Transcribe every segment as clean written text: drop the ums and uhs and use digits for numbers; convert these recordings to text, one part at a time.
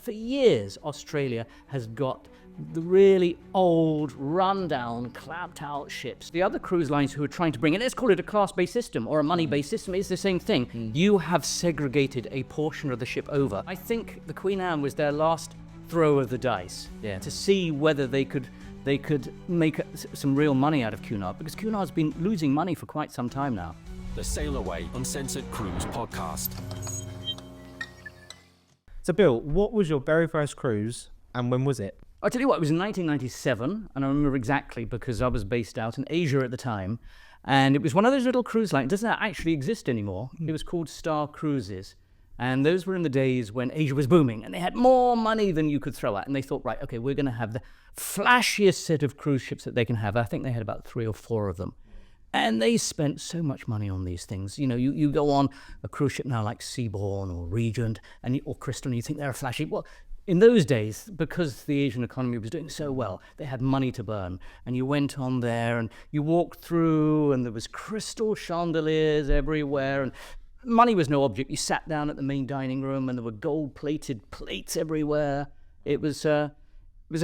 For years, Australia has got the really old, run-down, clapped-out ships. The other cruise lines who are trying to bring in, let's call it a class-based system or a money-based system, it's the same thing. You have segregated a portion of the ship over. I think the Queen Anne was their last throw of the dice to see whether they could make some real money out of Cunard, because Cunard's been losing money for quite some time now. The Sail Away Uncensored Cruise Podcast. So, Bill, what was your very first cruise and when was it? I'll tell you what, it was in 1997, and I remember exactly because I was based out in Asia at the time, and it was one of those little cruise lines. It doesn't actually exist anymore. It was called Star Cruises, and those were in the days when Asia was booming, and they had more money than you could throw at, and they thought, right, okay, we're going to have the flashiest set of cruise ships that they can have. I think they had about 3 or 4 of them. And they spent so much money on these things. You know, you go on a cruise ship now like Seabourn or Regent or Crystal, and you think they're flashy. Well, in those days, because the Asian economy was doing so well, they had money to burn. And you went on there and you walked through and there was crystal chandeliers everywhere. And money was no object. You sat down at the main dining room and there were gold-plated plates everywhere. It was a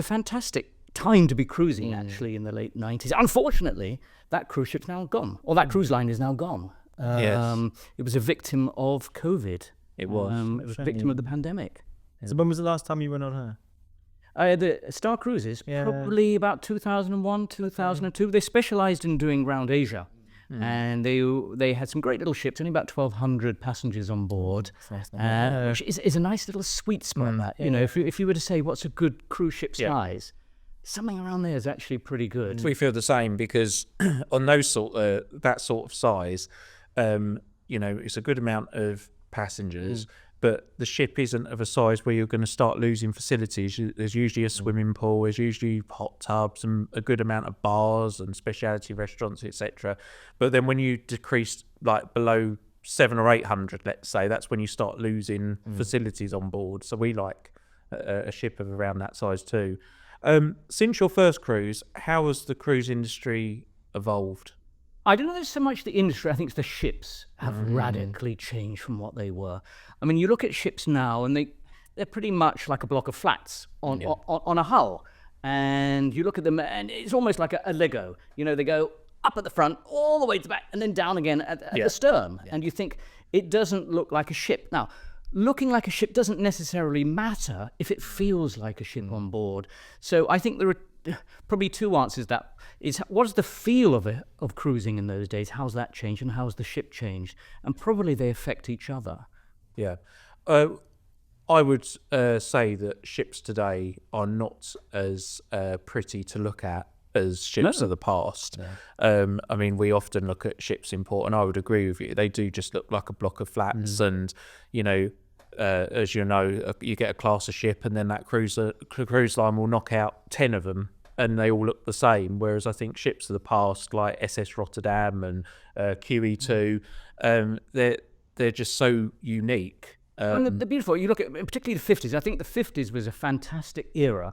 fantastic time to be cruising, actually, in the late 90s. Unfortunately, that cruise ship's now gone, or that cruise line is now gone. It was a victim of COVID. It was. It was a victim of the pandemic. So when was the last time you went on her? The Star Cruises, probably about 2001, 2002. They specialized in doing round Asia. And they had some great little ships, only about 1,200 passengers on board, which is a nice little sweet spot. That, you know, if you were to say what's a good cruise ship size, something around there is actually pretty good. We feel the same because on that sort of size, you know, it's a good amount of passengers, but the ship isn't of a size where you're going to start losing facilities. There's usually a swimming pool, there's usually hot tubs and a good amount of bars and specialty restaurants, etc. But then when you decrease like below 700 or 800, let's say, that's when you start losing facilities on board. So we like a ship of around that size too. Since your first cruise, how has the cruise industry evolved? I don't know there's so much the industry. I think it's the ships have radically changed from what they were. I mean, you look at ships now and they're pretty much like a block of flats on a hull. And you look at them and it's almost like a Lego. You know, they go up at the front, all the way to the back, and then down again at the stern. And you think it doesn't look like a ship. Now, looking like a ship doesn't necessarily matter if it feels like a ship on board. So I think there are probably 2 answers. That is, what's the feel of cruising in those days? How's that changed, and how's the ship changed? And probably they affect each other. Yeah. I would say that ships today are not as pretty to look at as ships of the past. No. I mean, we often look at ships in port, and I would agree with you. They do just look like a block of flats, and, you know, as you know, you get a class of ship, and then that cruise line will knock out 10 of them, and they all look the same. Whereas I think ships of the past, like SS Rotterdam and QE2, they're just so unique. And they're beautiful. You look at particularly the 50s. I think the 50s was a fantastic era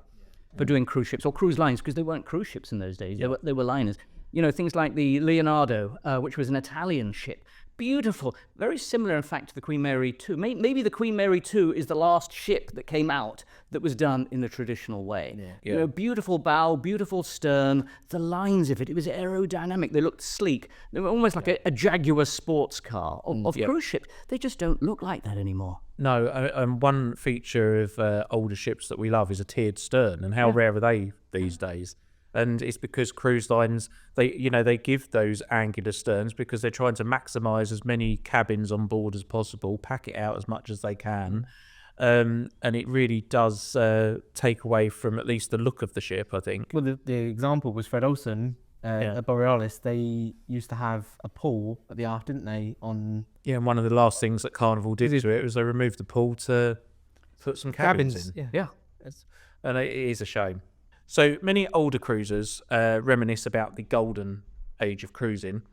for doing cruise ships or cruise lines, because they weren't cruise ships in those days. They were liners. You know, things like the Leonardo, which was an Italian ship. Beautiful, very similar, in fact, to the Queen Mary II. Maybe the Queen Mary II is the last ship that came out that was done in the traditional way. You know, beautiful bow, beautiful stern, the lines of it was aerodynamic. They looked sleek. They were almost like a Jaguar sports car of cruise ships. They just don't look like that anymore. No, and one feature of older ships that we love is a tiered stern, and how rare are they these days? And it's because cruise lines, they give those angular sterns because they're trying to maximise as many cabins on board as possible, pack it out as much as they can. And it really does take away from at least the look of the ship, I think. Well, the example was Fred Olsen at Borealis. They used to have a pool at the aft, didn't they? And one of the last things that Carnival did to it was they removed the pool to put some cabins in. And it is a shame. So many older cruisers reminisce about the golden age of cruising.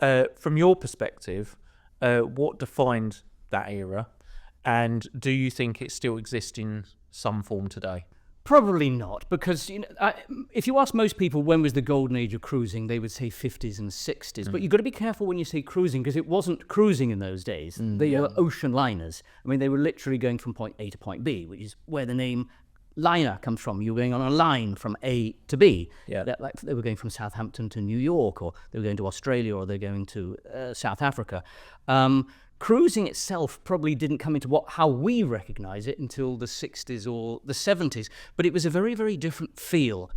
From your perspective, what defined that era, and do you think it still exists in some form today? Probably not, because if you ask most people when was the golden age of cruising, they would say 50s and 60s. But you've got to be careful when you say cruising, because it wasn't cruising in those days. They were ocean liners. I mean, they were literally going from point A to point B, which is where the name liner comes from. You were going on a line from A to B. Yeah. Like they were going from Southampton to New York, or they were going to Australia, or they're going to South Africa. Cruising itself probably didn't come into how we recognize it until the 60s or the 70s, but it was a very, very different feel.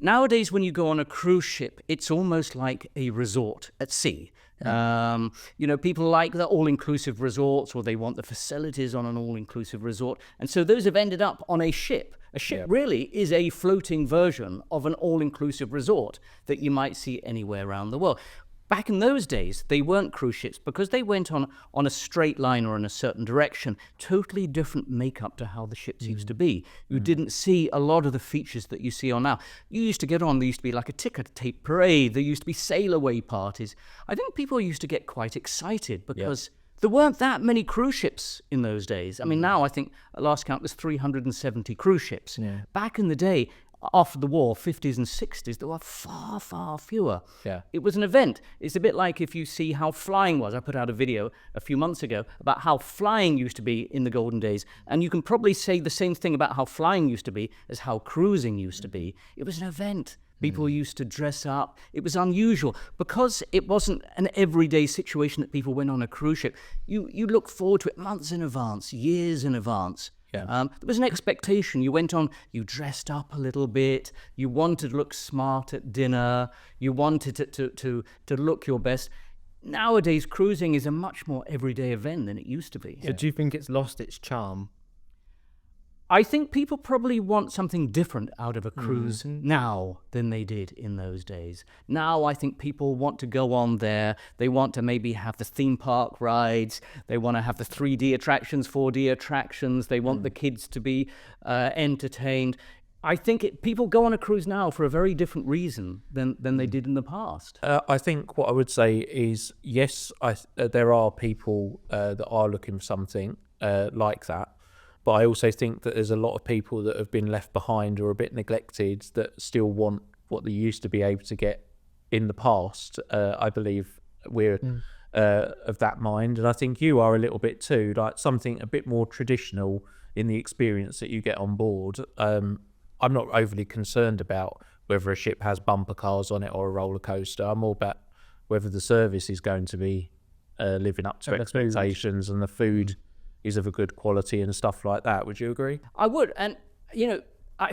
Nowadays, when you go on a cruise ship, it's almost like a resort at sea. People like the all-inclusive resorts, or they want the facilities on an all-inclusive resort, and so those have ended up on a ship. A ship really is a floating version of an all-inclusive resort that you might see anywhere around the world. Back in those days, they weren't cruise ships because they went on a straight line or in a certain direction. Totally different makeup to how the ships used to be. You didn't see a lot of the features that you see on now. You used to get on, there used to be like a ticker tape parade. There used to be sail away parties. I think people used to get quite excited because there weren't that many cruise ships in those days. I mean, now I think at last count there's 370 cruise ships. Yeah. Back in the day, after the war, 50s and 60s, there were far, far fewer. Yeah. It was an event. It's a bit like if you see how flying was. I put out a video a few months ago about how flying used to be in the golden days, and you can probably say the same thing about how flying used to be as how cruising used to be. It was an event. People used to dress up. It was unusual because it wasn't an everyday situation that people went on a cruise ship. You look forward to it months in advance, years in advance. Yeah. There was an expectation. You went on, you dressed up a little bit, you wanted to look smart at dinner, you wanted to look your best. Nowadays, cruising is a much more everyday event than it used to be. So do you think it's lost its charm? I think people probably want something different out of a cruise now than they did in those days. Now I think people want to go on there. They want to maybe have the theme park rides. They want to have the 3D attractions, 4D attractions. They want the kids to be entertained. I think people go on a cruise now for a very different reason than they did in the past. I think what I would say is, yes, there are people that are looking for something like that. But I also think that there's a lot of people that have been left behind or a bit neglected that still want what they used to be able to get in the past. I believe we're of that mind. And I think you are a little bit too, like something a bit more traditional in the experience that you get on board. I'm not overly concerned about whether a ship has bumper cars on it or a roller coaster. I'm more about whether the service is going to be living up to expectations and the food is of a good quality and stuff like that. Would you agree? I would. And,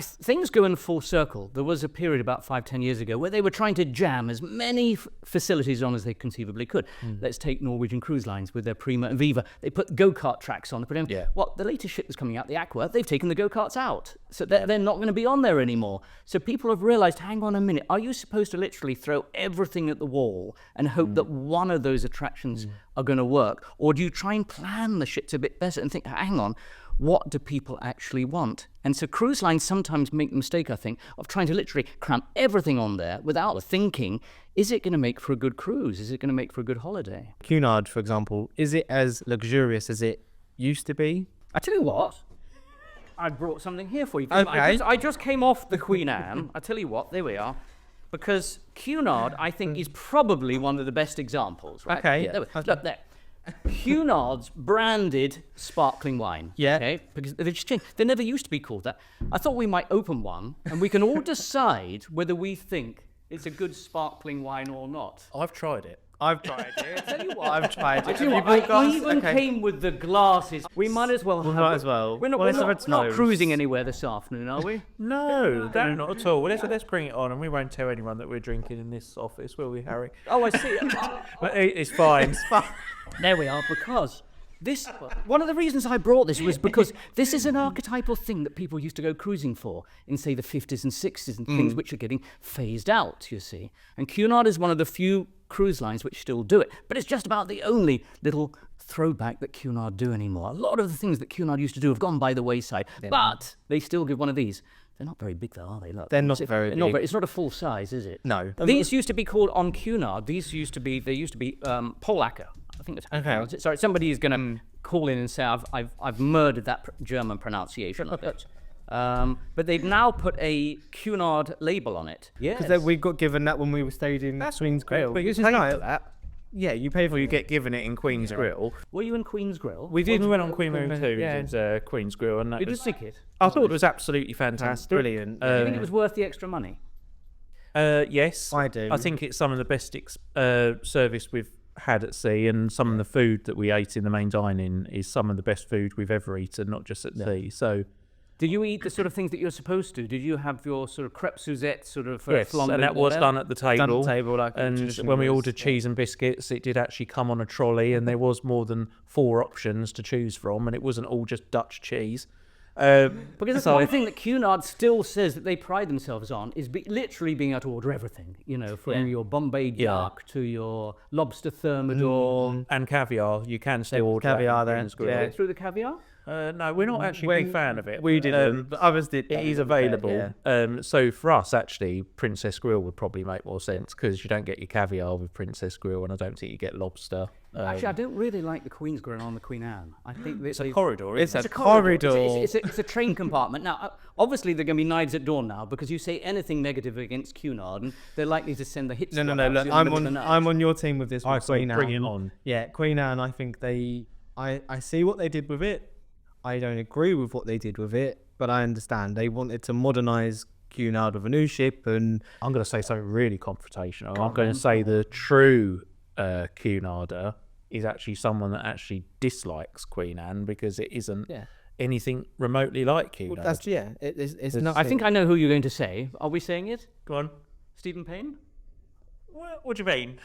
things go in full circle. There was a period about 5-10 years ago where they were trying to jam as many facilities on as they conceivably could. Let's take Norwegian Cruise Lines with their Prima and Viva. They put go-kart tracks on. They put in, the latest ship that's coming out, the Aqua, they've taken the go-karts out. So they're not going to be on there anymore. So people have realized, hang on a minute, are you supposed to literally throw everything at the wall and hope that one of those attractions are going to work? Or do you try and plan the ships a bit better and think, hang on, what do people actually want? And so cruise lines sometimes make the mistake, I think, of trying to literally cram everything on there without thinking, is it going to make for a good cruise? Is it going to make for a good holiday? Cunard, for example, is it as luxurious as it used to be? I tell you what, I brought something here for you. Okay. I just came off the Queen Anne. I tell you what, there we are. Because Cunard, I think, is probably one of the best examples, right? Okay. Yeah, look there. Cunard's branded sparkling wine. Yeah. Okay. Because they just changed. They never used to be called that. I thought we might open one and we can all decide whether we think it's a good sparkling wine or not. I've tried it. I've tried it. I tell you what. I've tried I it. tell you Have what, you brought I glass? even Okay. came with the glasses. We might as well. We have might it. as well. We're not, Well, we're let's have not, its we're not nose. cruising anywhere this afternoon, are we? No, not at all. Well, let's bring it on, and we won't tell anyone that we're drinking in this office, will we, Harry? Oh, I see. But it's fine. It's fine. There we are, because this, one of the reasons I brought this was because this is an archetypal thing that people used to go cruising for in, say, the 50s and 60s and things which are getting phased out, you see. And Cunard is one of the few cruise lines which still do it, but it's just about the only little throwback that Cunard do anymore. A lot of the things that Cunard used to do have gone by the wayside, but they still give one of these. They're not very big though, are they? Look, They're not very big. It's not a full size, is it? No. These used to be called on Cunard. They used to be Polacker. I think that's how you pronounce it. Sorry, somebody is going to call in and say I've murdered that German pronunciation. Look, But they've now put a Cunard label on it. Because we got given that when we stayed in Queen's Grill. But you Hang pay on. for that. Yeah, you pay for You get given it in Queen's Grill. Were you in Queen's Grill? We went on Queen Mary 2, yeah. did Queen's Grill, and that Did you was, stick it? I thought it was absolutely fantastic. Brilliant. Do you think it was worth the extra money? Yes, I do. I think it's some of the best service we've had at sea, and some of the food that we ate in the main dining is some of the best food we've ever eaten, not just at sea. So, Did you eat the sort of things that you're supposed to? Did you have your sort of crepe Suzette sort of yes, and that was done at the table. Done at the table, like and tradition when we was, ordered cheese and biscuits, it did actually come on a trolley, and there was more than 4 options to choose from, and it wasn't all just Dutch cheese. Because that's the thing that Cunard still says that they pride themselves on is literally being able to order everything. You know, from your Bombay duck to your lobster thermidor. And caviar, you can still order caviar that in there, Queen's Grill. yeah. Through the caviar? No, we're not actually a big fan of it. We didn't, but others did. It is available. So for us, actually, Princess Grill would probably make more sense because you don't get your caviar with Princess Grill, and I don't think you get lobster. Actually, I don't really like the Queen's Grill on the Queen Anne. I think It's a corridor. Isn't It's it? a corridor. It's a train compartment. Now, obviously, there are going to be knives at dawn now because you say anything negative against Cunard, and they're likely to send the hit No. squad out Look, to you in the middle of the night. I'm on your team with this. I With say Queen bring Anne. it on. Yeah, Queen Anne. I think I see what they did with it. I don't agree with what they did with it, but I understand they wanted to modernise Cunard with a new ship, and I'm going to say something really confrontational. I'm going to say the true Cunarder is actually someone that actually dislikes Queen Anne because it isn't anything remotely like Cunard. that's it's not. I think I know who you're going to say. Are we saying it? Go on. Stephen Payne? What do you mean?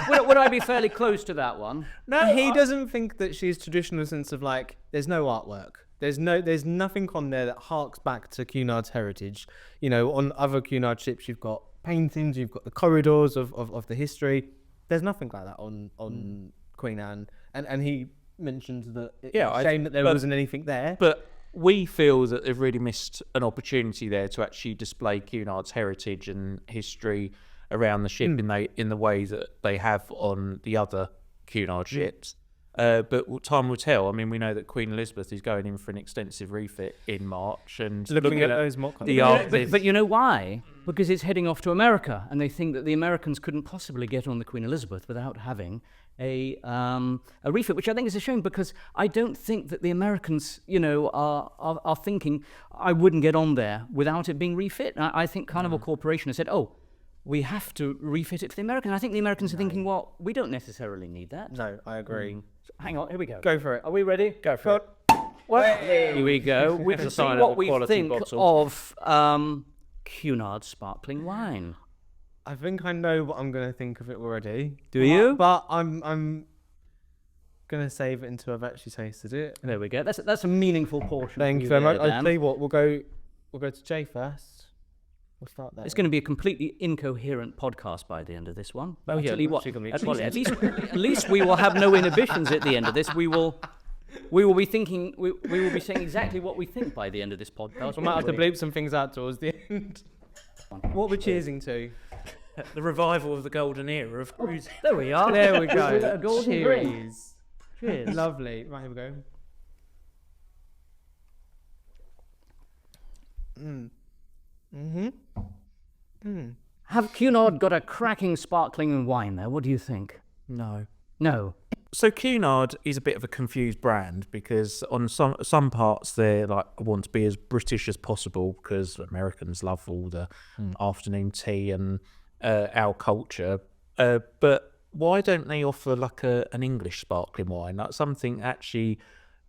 Would I be fairly close to that one? No, he doesn't think that she's traditional in the sense of like there's no artwork. There's nothing on there that harks back to Cunard's heritage. You know, on other Cunard ships you've got paintings, you've got the corridors of the history. There's nothing like that on Queen Anne. And he mentioned that it's a shame that there wasn't anything there. But we feel that they've really missed an opportunity there to actually display Cunard's heritage and history around the ship in the way that they have on the other Cunard ships. But time will tell. I mean, we know that Queen Elizabeth is going in for an extensive refit in March, and Looking at those mock the But you know why? Because it's heading off to America, and they think that the Americans couldn't possibly get on the Queen Elizabeth without having a refit, which I think is a shame because I don't think that the Americans, you know, are thinking I wouldn't get on there without it being refit. I think Carnival Corporation has said, oh, we have to refit it for the Americans. I think the Americans are thinking, well, we don't necessarily need that. No, I agree. Hang on, here we go. Go for it. Are we ready? Go for it. Well, here we go. We can see sign of what a we quality think bottle. of Cunard sparkling wine. I think I know what I'm going to think of it already. Do you? But I'm going to save it until I've actually tasted it. There we go. That's a meaningful portion. Thank you very much. I'll tell you what, we'll go to Jay first. We'll start there. It's going to be a completely incoherent podcast by the end of this one. Oh, I'll yeah, tell you what, actually gonna be at least we will have no inhibitions at the end of this. We will be thinking. We will be saying exactly what we think by the end of this podcast. We might have to bleep some things out towards the end. What we're cheersing to? the revival of the golden era of cruising. There we are. There we go. A golden drink. Cheers. Cheers. Lovely. Right, here we go. Have Cunard got a cracking sparkling wine there? What do you think? No. No. So Cunard is a bit of a confused brand because on some parts they're like want to be as British as possible because Americans love all the afternoon tea and our culture. But why don't they offer like an English sparkling wine, like something actually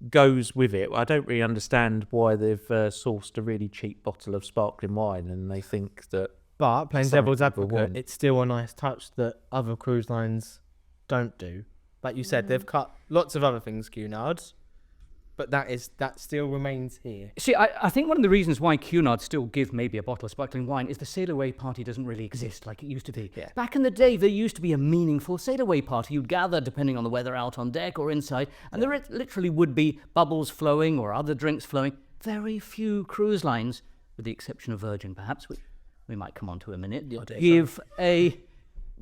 goes with it? I don't really understand why they've sourced a really cheap bottle of sparkling wine and they think that. But playing Some devil's people advocate, won't. it's still a nice touch that other cruise lines don't do. Like you said, they've cut lots of other things, Cunard, but that still remains here. See, I think one of the reasons why Cunard still give maybe a bottle of sparkling wine is the sail away party doesn't really exist like it used to be. Yeah. Back in the day, there used to be a meaningful sail away party. You'd gather, depending on the weather, out on deck or inside, and there literally would be bubbles flowing or other drinks flowing. Very few cruise lines, with the exception of Virgin perhaps, which we might come on to in a minute,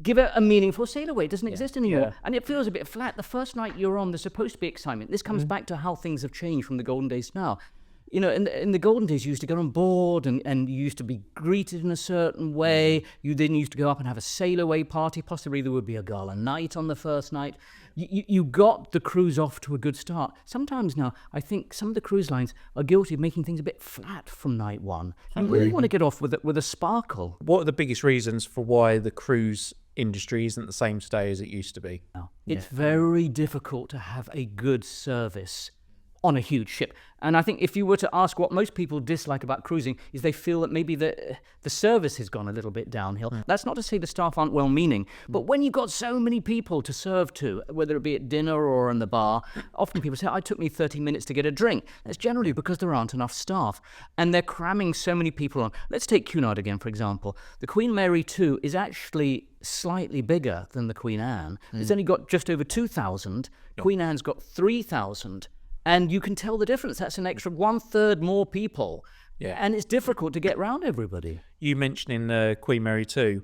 give it a meaningful sail away. It doesn't exist anymore. And it feels a bit flat. The first night you're on, there's supposed to be excitement. This comes back to how things have changed from the golden days to now. you know, in the golden days, you used to get on board and you used to be greeted in a certain way. You then used to go up and have a sail away party. Possibly there would be a gala night on the first night. You got the cruise off to a good start. Sometimes now, I think some of the cruise lines are guilty of making things a bit flat from night one. You really want to get off with a sparkle. What are the biggest reasons for why the cruise industry isn't the same today as it used to be? It's very difficult to have a good service on a huge ship. And I think if you were to ask what most people dislike about cruising is they feel that maybe the service has gone a little bit downhill. That's not to say the staff aren't well-meaning, but when you've got so many people to serve to, whether it be at dinner or in the bar, often people say, it took me 30 minutes to get a drink. That's generally because there aren't enough staff. And they're cramming so many people on. Let's take Cunard again, for example. The Queen Mary 2 is actually slightly bigger than the Queen Anne. It's only got just over 2,000. Queen Anne's got 3,000. And you can tell the difference. That's an extra 1/3 more people. Yeah. And it's difficult to get round everybody. You mentioning Queen Mary 2,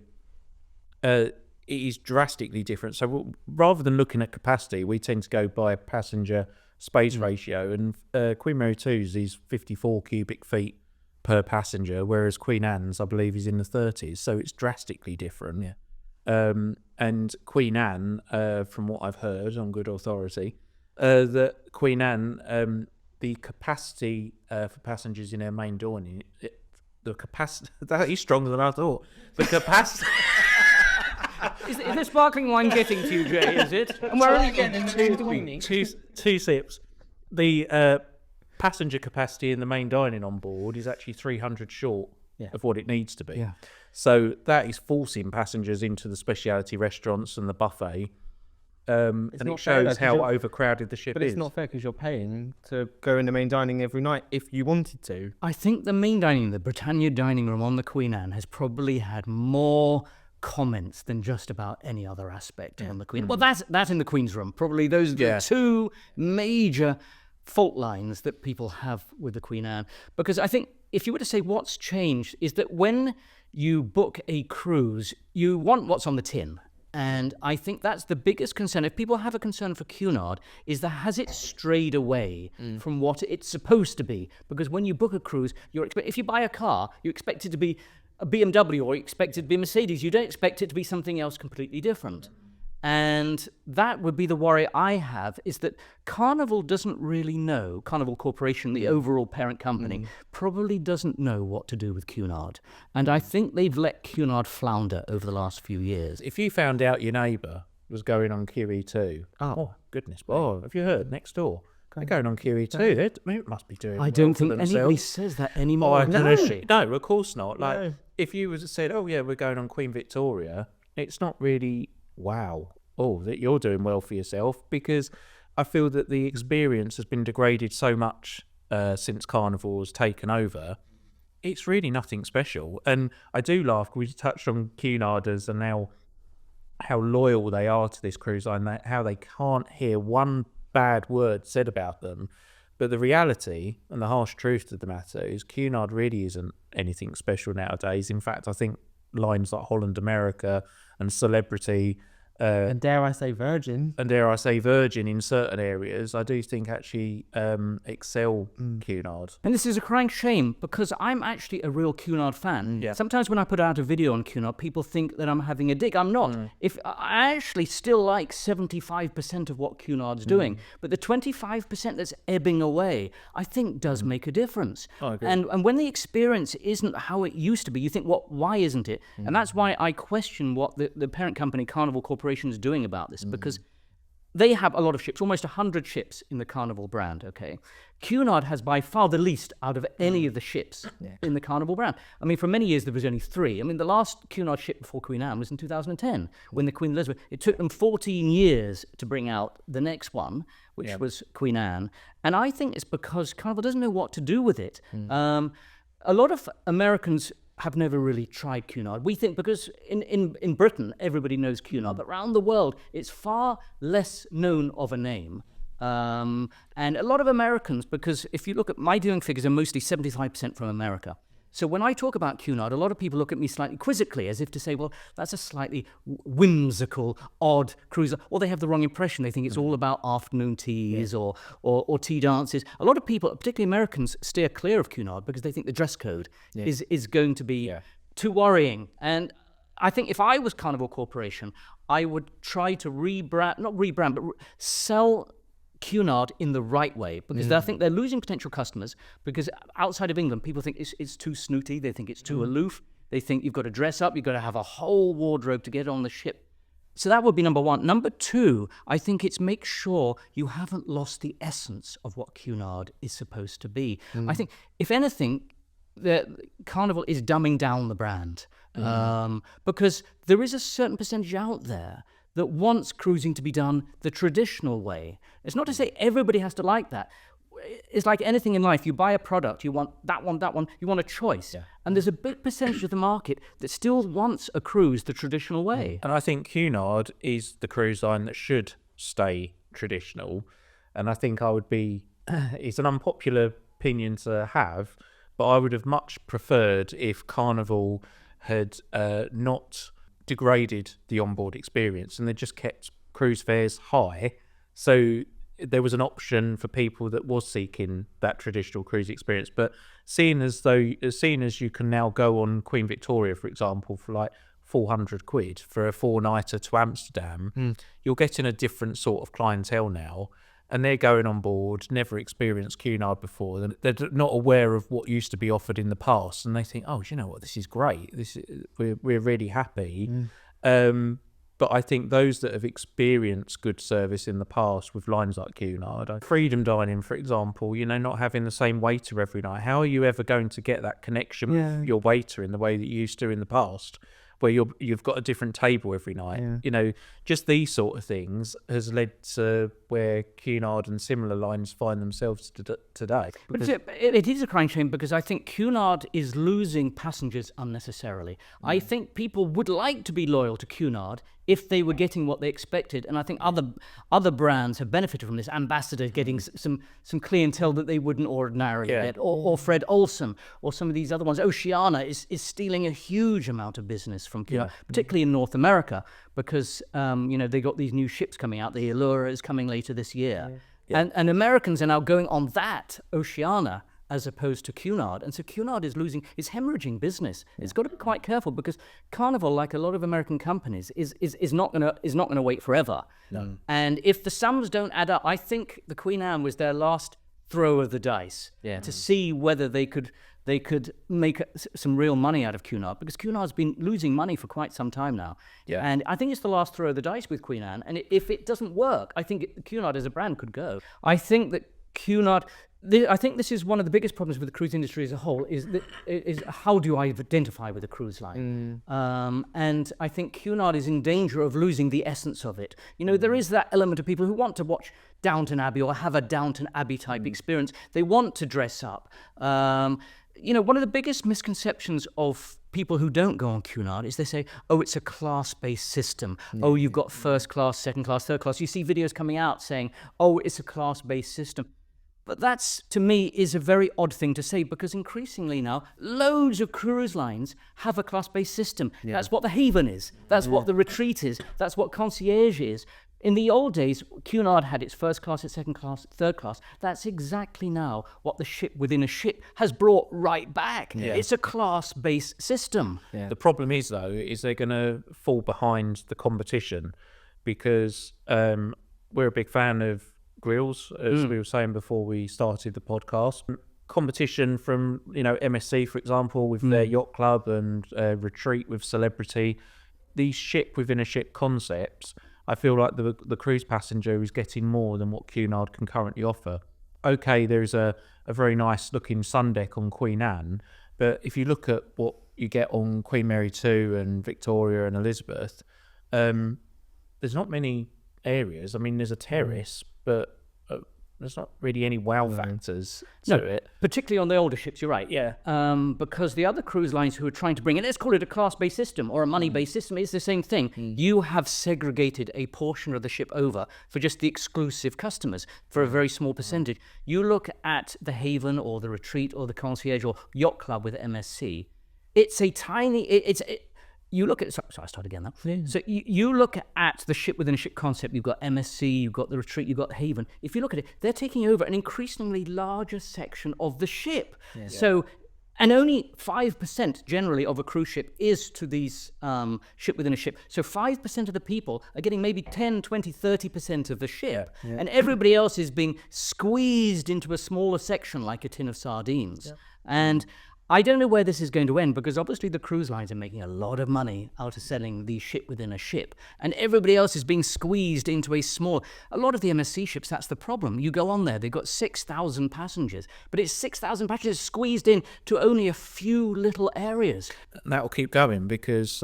it is drastically different. So rather than looking at capacity, we tend to go by passenger space ratio. And Queen Mary 2's is 54 cubic feet per passenger, whereas Queen Anne's, I believe, is in the 30s. So it's drastically different. Yeah. And Queen Anne, from what I've heard on good authority, the Queen Anne, the capacity for passengers in her main dining, the capacity, that is stronger than I thought. The capacity... Is the sparkling wine getting to you, Jay, is it? And we're only getting two sips. The passenger capacity in the main dining on board is actually 300 short of what it needs to be. Yeah. So that is forcing passengers into the specialty restaurants and the buffet. And it shows how overcrowded the ship is. But it's not fair because you're paying to go in the main dining every night if you wanted to. I think the main dining, the Britannia dining room on the Queen Anne, has probably had more comments than just about any other aspect on the Queen. Well, that's in the Queen's room. Probably those are the two major fault lines that people have with the Queen Anne. Because I think if you were to say what's changed is that when you book a cruise, you want what's on the tin. And I think that's the biggest concern. If people have a concern for Cunard, is that has it strayed away from what it's supposed to be? Because when you book a cruise, if you buy a car, you expect it to be a BMW or you expect it to be a Mercedes. You don't expect it to be something else completely different. And that would be the worry I have, is that Carnival doesn't really know, Carnival Corporation, the overall parent company, probably doesn't know what to do with Cunard. And I think they've let Cunard flounder over the last few years. If you found out your neighbour was going on QE2, oh goodness, have you heard? Next door. They're going on QE2. It must be doing I well don't for think anybody themselves. says that anymore. No, of course not. Like, if you said, we're going on Queen Victoria, it's not really... wow, that you're doing well for yourself, because I feel that the experience has been degraded so much since Carnival has taken over. It's really nothing special. And I do laugh, we touched on Cunarders and now how loyal they are to this cruise line, how they can't hear one bad word said about them. But the reality and the harsh truth of the matter is Cunard really isn't anything special nowadays. In fact, I think lines like Holland America and Celebrity and dare I say Virgin in certain areas, I do think actually excel Cunard. And this is a crying shame, because I'm actually a real Cunard fan. Yeah. Sometimes when I put out a video on Cunard, people think that I'm having a dig. I'm not. If I actually still like 75% of what Cunard's doing, but the 25% that's ebbing away, I think does make a difference. I agree. And when the experience isn't how it used to be, you think, why isn't it? And that's why I question what the parent company, Carnival Corporation, is doing about this, because they have a lot of ships, almost 100 ships in the Carnival brand, okay? Cunard has by far the least out of any of the ships in the Carnival brand. I mean, for many years there was only 3. I mean, the last Cunard ship before Queen Anne was in 2010, when the Queen Elizabeth... It took them 14 years to bring out the next one, which was Queen Anne. And I think it's because Carnival doesn't know what to do with it. A lot of Americans have never really tried Cunard. We think because in Britain, everybody knows Cunard, but around the world, it's far less known of a name. And a lot of Americans, because if you look at my viewing figures, are mostly 75% from America. So when I talk about Cunard, a lot of people look at me slightly quizzically, as if to say, well, that's a slightly whimsical, odd cruise. Or they have the wrong impression. They think it's all about afternoon teas or tea dances. A lot of people, particularly Americans, steer clear of Cunard because they think the dress code is going to be too worrying. And I think if I was Carnival Corporation, I would try to not rebrand, but sell Cunard in the right way, because I think they're losing potential customers, because outside of England, people think it's too snooty, they think it's too aloof, they think you've got to dress up, you've got to have a whole wardrobe to get on the ship. So that would be number one. Number two, I think it's make sure you haven't lost the essence of what Cunard is supposed to be. I think, if anything, the Carnival is dumbing down the brand, because there is a certain percentage out there that wants cruising to be done the traditional way. It's not to say everybody has to like that. It's like anything in life. You buy a product, you want that one, you want a choice. And there's a big percentage of the market that still wants a cruise the traditional way. And I think Cunard is the cruise line that should stay traditional. And I think I would be, it's an unpopular opinion to have, but I would have much preferred if Carnival had not degraded the onboard experience and they just kept cruise fares high, so there was an option for people that was seeking that traditional cruise experience. But seeing as you can now go on Queen Victoria, for example, for like 400 quid for a 4-nighter to Amsterdam, you're getting a different sort of clientele now, and they're going on board, never experienced Cunard before. They're not aware of what used to be offered in the past, and they think, oh, you know what, this is great. We're really happy. But I think those that have experienced good service in the past with lines like Cunard, freedom dining, for example, not having the same waiter every night. How are you ever going to get that connection with your waiter in the way that you used to in the past, where you've got a different table every night? Just these sort of things has led to where Cunard and similar lines find themselves today. But it is a crying shame, because I think Cunard is losing passengers unnecessarily. I think people would like to be loyal to Cunard if they were getting what they expected, and I think other brands have benefited from this. Ambassador getting some clientele that they wouldn't ordinarily get, or Fred Olsen, or some of these other ones. Oceania is stealing a huge amount of business from Cunard, particularly in North America, because they got these new ships coming out. The Allura is coming later this year, and Americans are now going on that Oceania as opposed to Cunard, and so Cunard is hemorrhaging business. It's got to be quite careful, because Carnival, like a lot of American companies, is not gonna wait forever. No. And if the sums don't add up, I think the Queen Anne was their last throw of the dice to see whether they could make some real money out of Cunard, because Cunard's been losing money for quite some time now. And I think it's the last throw of the dice with Queen Anne, and if it doesn't work, I think Cunard as a brand could go. I think that Cunard, I think this is one of the biggest problems with the cruise industry as a whole, is how do I identify with a cruise line? And I think Cunard is in danger of losing the essence of it. There is that element of people who want to watch Downton Abbey or have a Downton Abbey type experience. They want to dress up. One of the biggest misconceptions of people who don't go on Cunard is they say, oh, it's a class-based system. Oh, you've got first class, second class, third class. You see videos coming out saying, oh, it's a class-based system. But that's, to me, is a very odd thing to say, because increasingly now, loads of cruise lines have a class-based system. That's what the Haven is. That's what the Retreat is. That's what Concierge is. In the old days, Cunard had its first class, its second class, third class. That's exactly now what the ship within a ship has brought right back. It's a class-based system. The problem is, though, is they're going to fall behind the competition, because we're a big fan of grills, as we were saying before we started the podcast. Competition from MSC, for example, with their yacht club, and Retreat with Celebrity. These ship within a ship concepts, I feel like the cruise passenger is getting more than what Cunard can currently offer. Okay, there's a very nice looking sun deck on Queen Anne, but if you look at what you get on Queen Mary 2 and Victoria and Elizabeth, there's not many areas. I mean, there's a terrace, but there's not really any wow factors to it. Particularly on the older ships, you're right. Yeah. Because the other cruise lines who are trying to bring in, let's call it a class-based system or a money-based system, it's the same thing. You have segregated a portion of the ship over for just the exclusive customers for a very small percentage. You look at the Haven or the Retreat or the Concierge or Yacht Club with MSC, it's a tiny, you look at, sorry, I started again now. Yeah. So you look at the ship within a ship concept, you've got MSC, you've got the Retreat, you've got the Haven. If you look at it, they're taking over an increasingly larger section of the ship. Yeah. So, and only 5% generally of a cruise ship is to these ship within a ship. So 5% of the people are getting maybe 10, 20, 30% of the ship. Yeah. And everybody else is being squeezed into a smaller section like a tin of sardines. Yeah. And I don't know where this is going to end, because obviously the cruise lines are making a lot of money out of selling the ship within a ship, and everybody else is being squeezed into a lot of the MSC ships, that's the problem. You go on there, they've got 6,000 passengers, but it's 6,000 passengers squeezed in to only a few little areas. That will keep going, because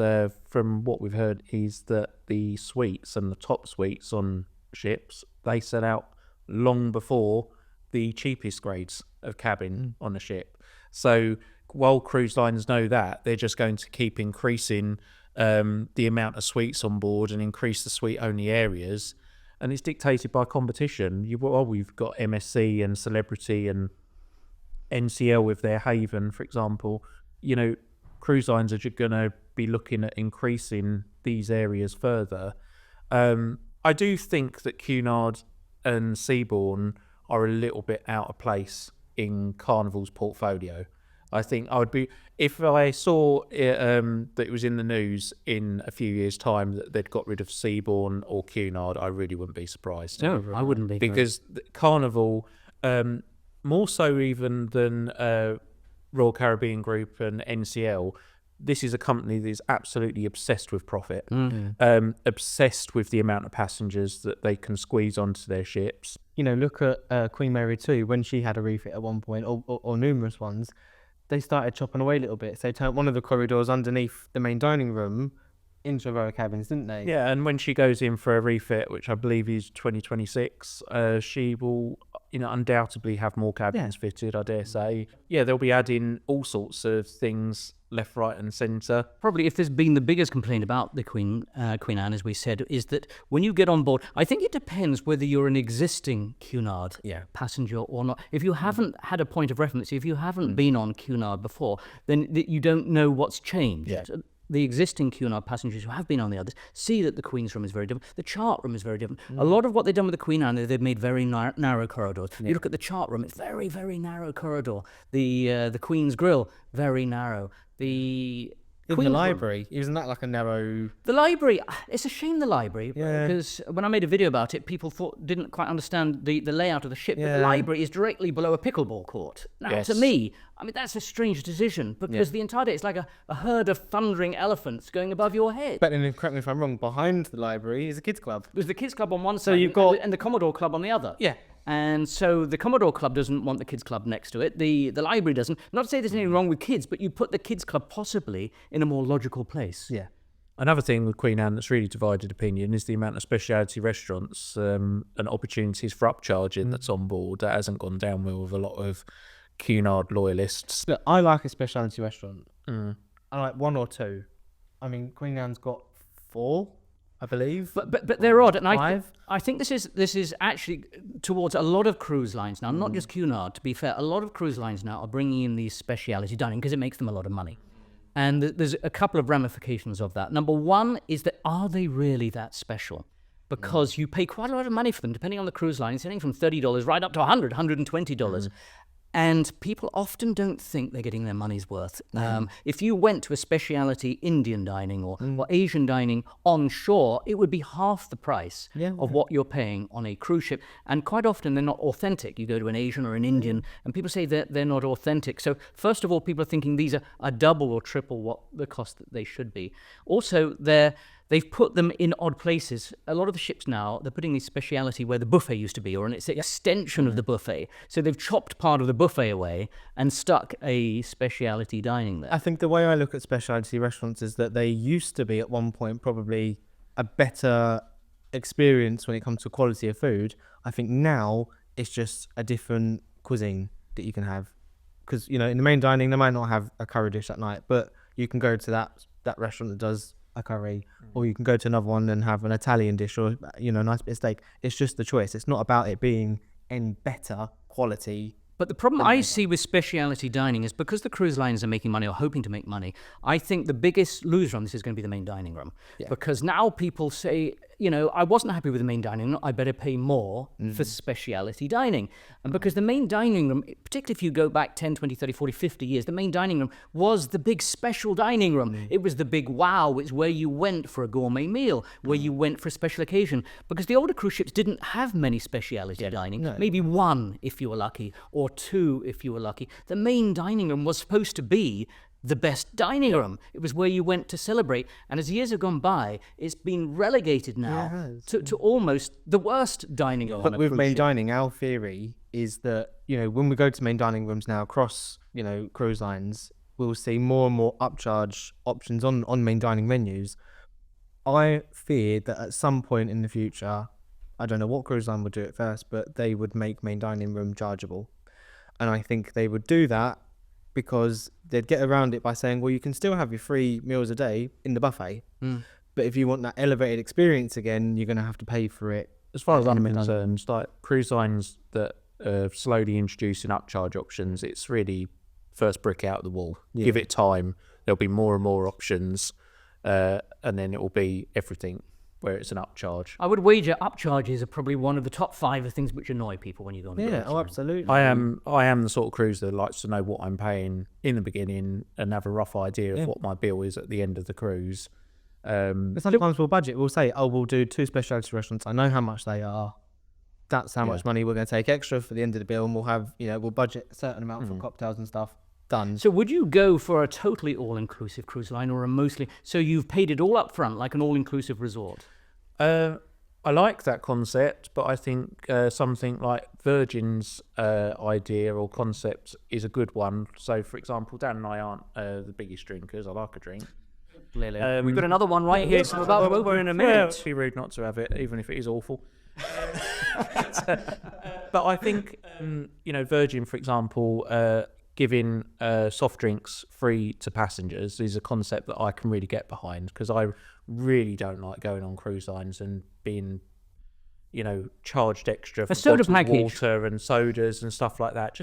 from what we've heard is that the suites and the top suites on ships, they sell out long before the cheapest grades of cabin on a ship. So while cruise lines know that, they're just going to keep increasing the amount of suites on board and increase the suite-only areas. And it's dictated by competition. We've got MSC and Celebrity and NCL with their Haven, for example. You know, cruise lines are just going to be looking at increasing these areas further. I do think that Cunard and Seabourn are a little bit out of place in Carnival's portfolio. I think I would be, if I saw it, that it was in the news in a few years' time that they'd got rid of Seabourn or Cunard, I really wouldn't be surprised. No, I wouldn't be. Because Carnival, more so even than Royal Caribbean Group and NCL, this is a company that is absolutely obsessed with profit, obsessed with the amount of passengers that they can squeeze onto their ships. You know, look at Queen Mary 2, when she had a refit at one point, or numerous ones, they started chopping away a little bit. So they turned one of the corridors underneath the main dining room into a row of cabins, didn't they? Yeah, and when she goes in for a refit, which I believe is 2026, she will, undoubtedly have more cabins fitted, I dare say. Yeah, they'll be adding all sorts of things left, right and centre. Probably if there's been the biggest complaint about the Queen Anne, as we said, is that when you get on board, I think it depends whether you're an existing Cunard passenger or not. If you haven't had a point of reference, if you haven't been on Cunard before, then you don't know what's changed. Yeah. The existing Cunard passengers who have been on the others see that the Queen's room is very different. The chart room is very different. A lot of what they've done with the Queen Anne, they've made very narrow corridors. You look at the chart room, it's very, very narrow corridor. The Queen's Grill, very narrow. Even the library, isn't that like a narrow... The library, it's a shame the library, because when I made a video about it, people didn't quite understand the layout of the ship, but the library is directly below a pickleball court. Now, to me, I mean, that's a strange decision, because the entire day, it's like a herd of thundering elephants going above your head. But then, correct me if I'm wrong, behind the library is a kids' club. There's the kids' club on one side, and the Commodore Club on the other. Yeah. And so the Commodore Club doesn't want the kids' club next to it. The library doesn't. Not to say there's anything wrong with kids, but you put the kids' club possibly in a more logical place. Yeah. Another thing with Queen Anne that's really divided opinion is the amount of specialty restaurants and opportunities for upcharging that's on board. That hasn't gone down well with a lot of Cunard loyalists. Look, I like a specialty restaurant. I like one or two. I mean, Queen Anne's got 4, I believe. But they're odd, and I think this is actually towards a lot of cruise lines now, not just Cunard. To be fair, a lot of cruise lines now are bringing in these speciality dining because it makes them a lot of money, and there's a couple of ramifications of that. Number one is that, are they really that special? Because you pay quite a lot of money for them, depending on the cruise line, it's anything from $30 right up to $100, $120. And people often don't think they're getting their money's worth. If you went to a speciality Indian dining or Asian dining on shore, it would be half the price of what you're paying on a cruise ship. And quite often they're not authentic. You go to an Asian or an Indian and people say that they're not authentic. So first of all, people are thinking these are double or triple what the cost that they should be. Also, they've put them in odd places. A lot of the ships now, they're putting these speciality where the buffet used to be, or it's an extension of the buffet. So they've chopped part of the buffet away and stuck a speciality dining there. I think the way I look at speciality restaurants is that they used to be at one point probably a better experience when it comes to quality of food. I think now It's just a different cuisine that you can have. Because, you know, in the main dining, they might not have a curry dish at night, but you can go to that restaurant that does a curry, or you can go to another one and have an Italian dish, or, you know, a nice bit of steak. It's just the choice. It's not about it being any better quality. But the problem I see with speciality dining is because the cruise lines are making money or hoping to make money, I think the biggest loser on this is going to be the main dining room. Yeah. Because now people say, you know, I wasn't happy with the main dining room, I better pay more for speciality dining. And because the main dining room, particularly if you go back 10, 20, 30, 40, 50 years, the main dining room was the big special dining room. It was the big wow. It's where you went for a gourmet meal, where you went for a special occasion. Because the older cruise ships didn't have many speciality dining. No. Maybe one if you were lucky, or two if you were lucky. The main dining room was supposed to be the best dining room. It was where you went to celebrate. And as years have gone by, it's been relegated now to almost the worst dining room. But with main dining, our theory is that, you know, when we go to main dining rooms now across, you know, cruise lines, we'll see more and more upcharge options on main dining menus. I fear that at some point in the future, I don't know what cruise line would do it first, but they would make main dining room chargeable. And I think they would do that because they'd get around it by saying, well, you can still have your 3 meals a day in the buffet. But if you want that elevated experience again, you're going to have to pay for it. As far as I'm concerned, like cruise lines that are slowly introducing upcharge options, it's really first brick out of the wall. Give it time. There'll be more and more options, and then it will be everything where it's an upcharge. I would wager upcharges are probably one of the top 5 of things which annoy people when you go on a cruise. Absolutely. I am the sort of cruiser that likes to know what I'm paying in the beginning and have a rough idea of what my bill is at the end of the cruise. But sometimes we'll budget. We'll say, oh, we'll do 2 specialty restaurants. I know how much they are. That's how much money we're going to take extra for the end of the bill, and we'll have, you know, we'll budget a certain amount for cocktails and stuff. Done. So would you go for a totally all-inclusive cruise line or a mostly... So you've paid it all up front, like an all-inclusive resort? I like that concept, but I think something like Virgin's idea or concept is a good one. So, for example, Dan and I aren't the biggest drinkers. I like a drink. Clearly. We've got another one right here, so about over in a minute. It'd be rude not to have it, even if it is awful. But I think, you know, Virgin, for example, giving soft drinks free to passengers is a concept that I can really get behind, because I really don't like going on cruise lines and being, you know, charged extra for soda bottled package. water and sodas and stuff like that.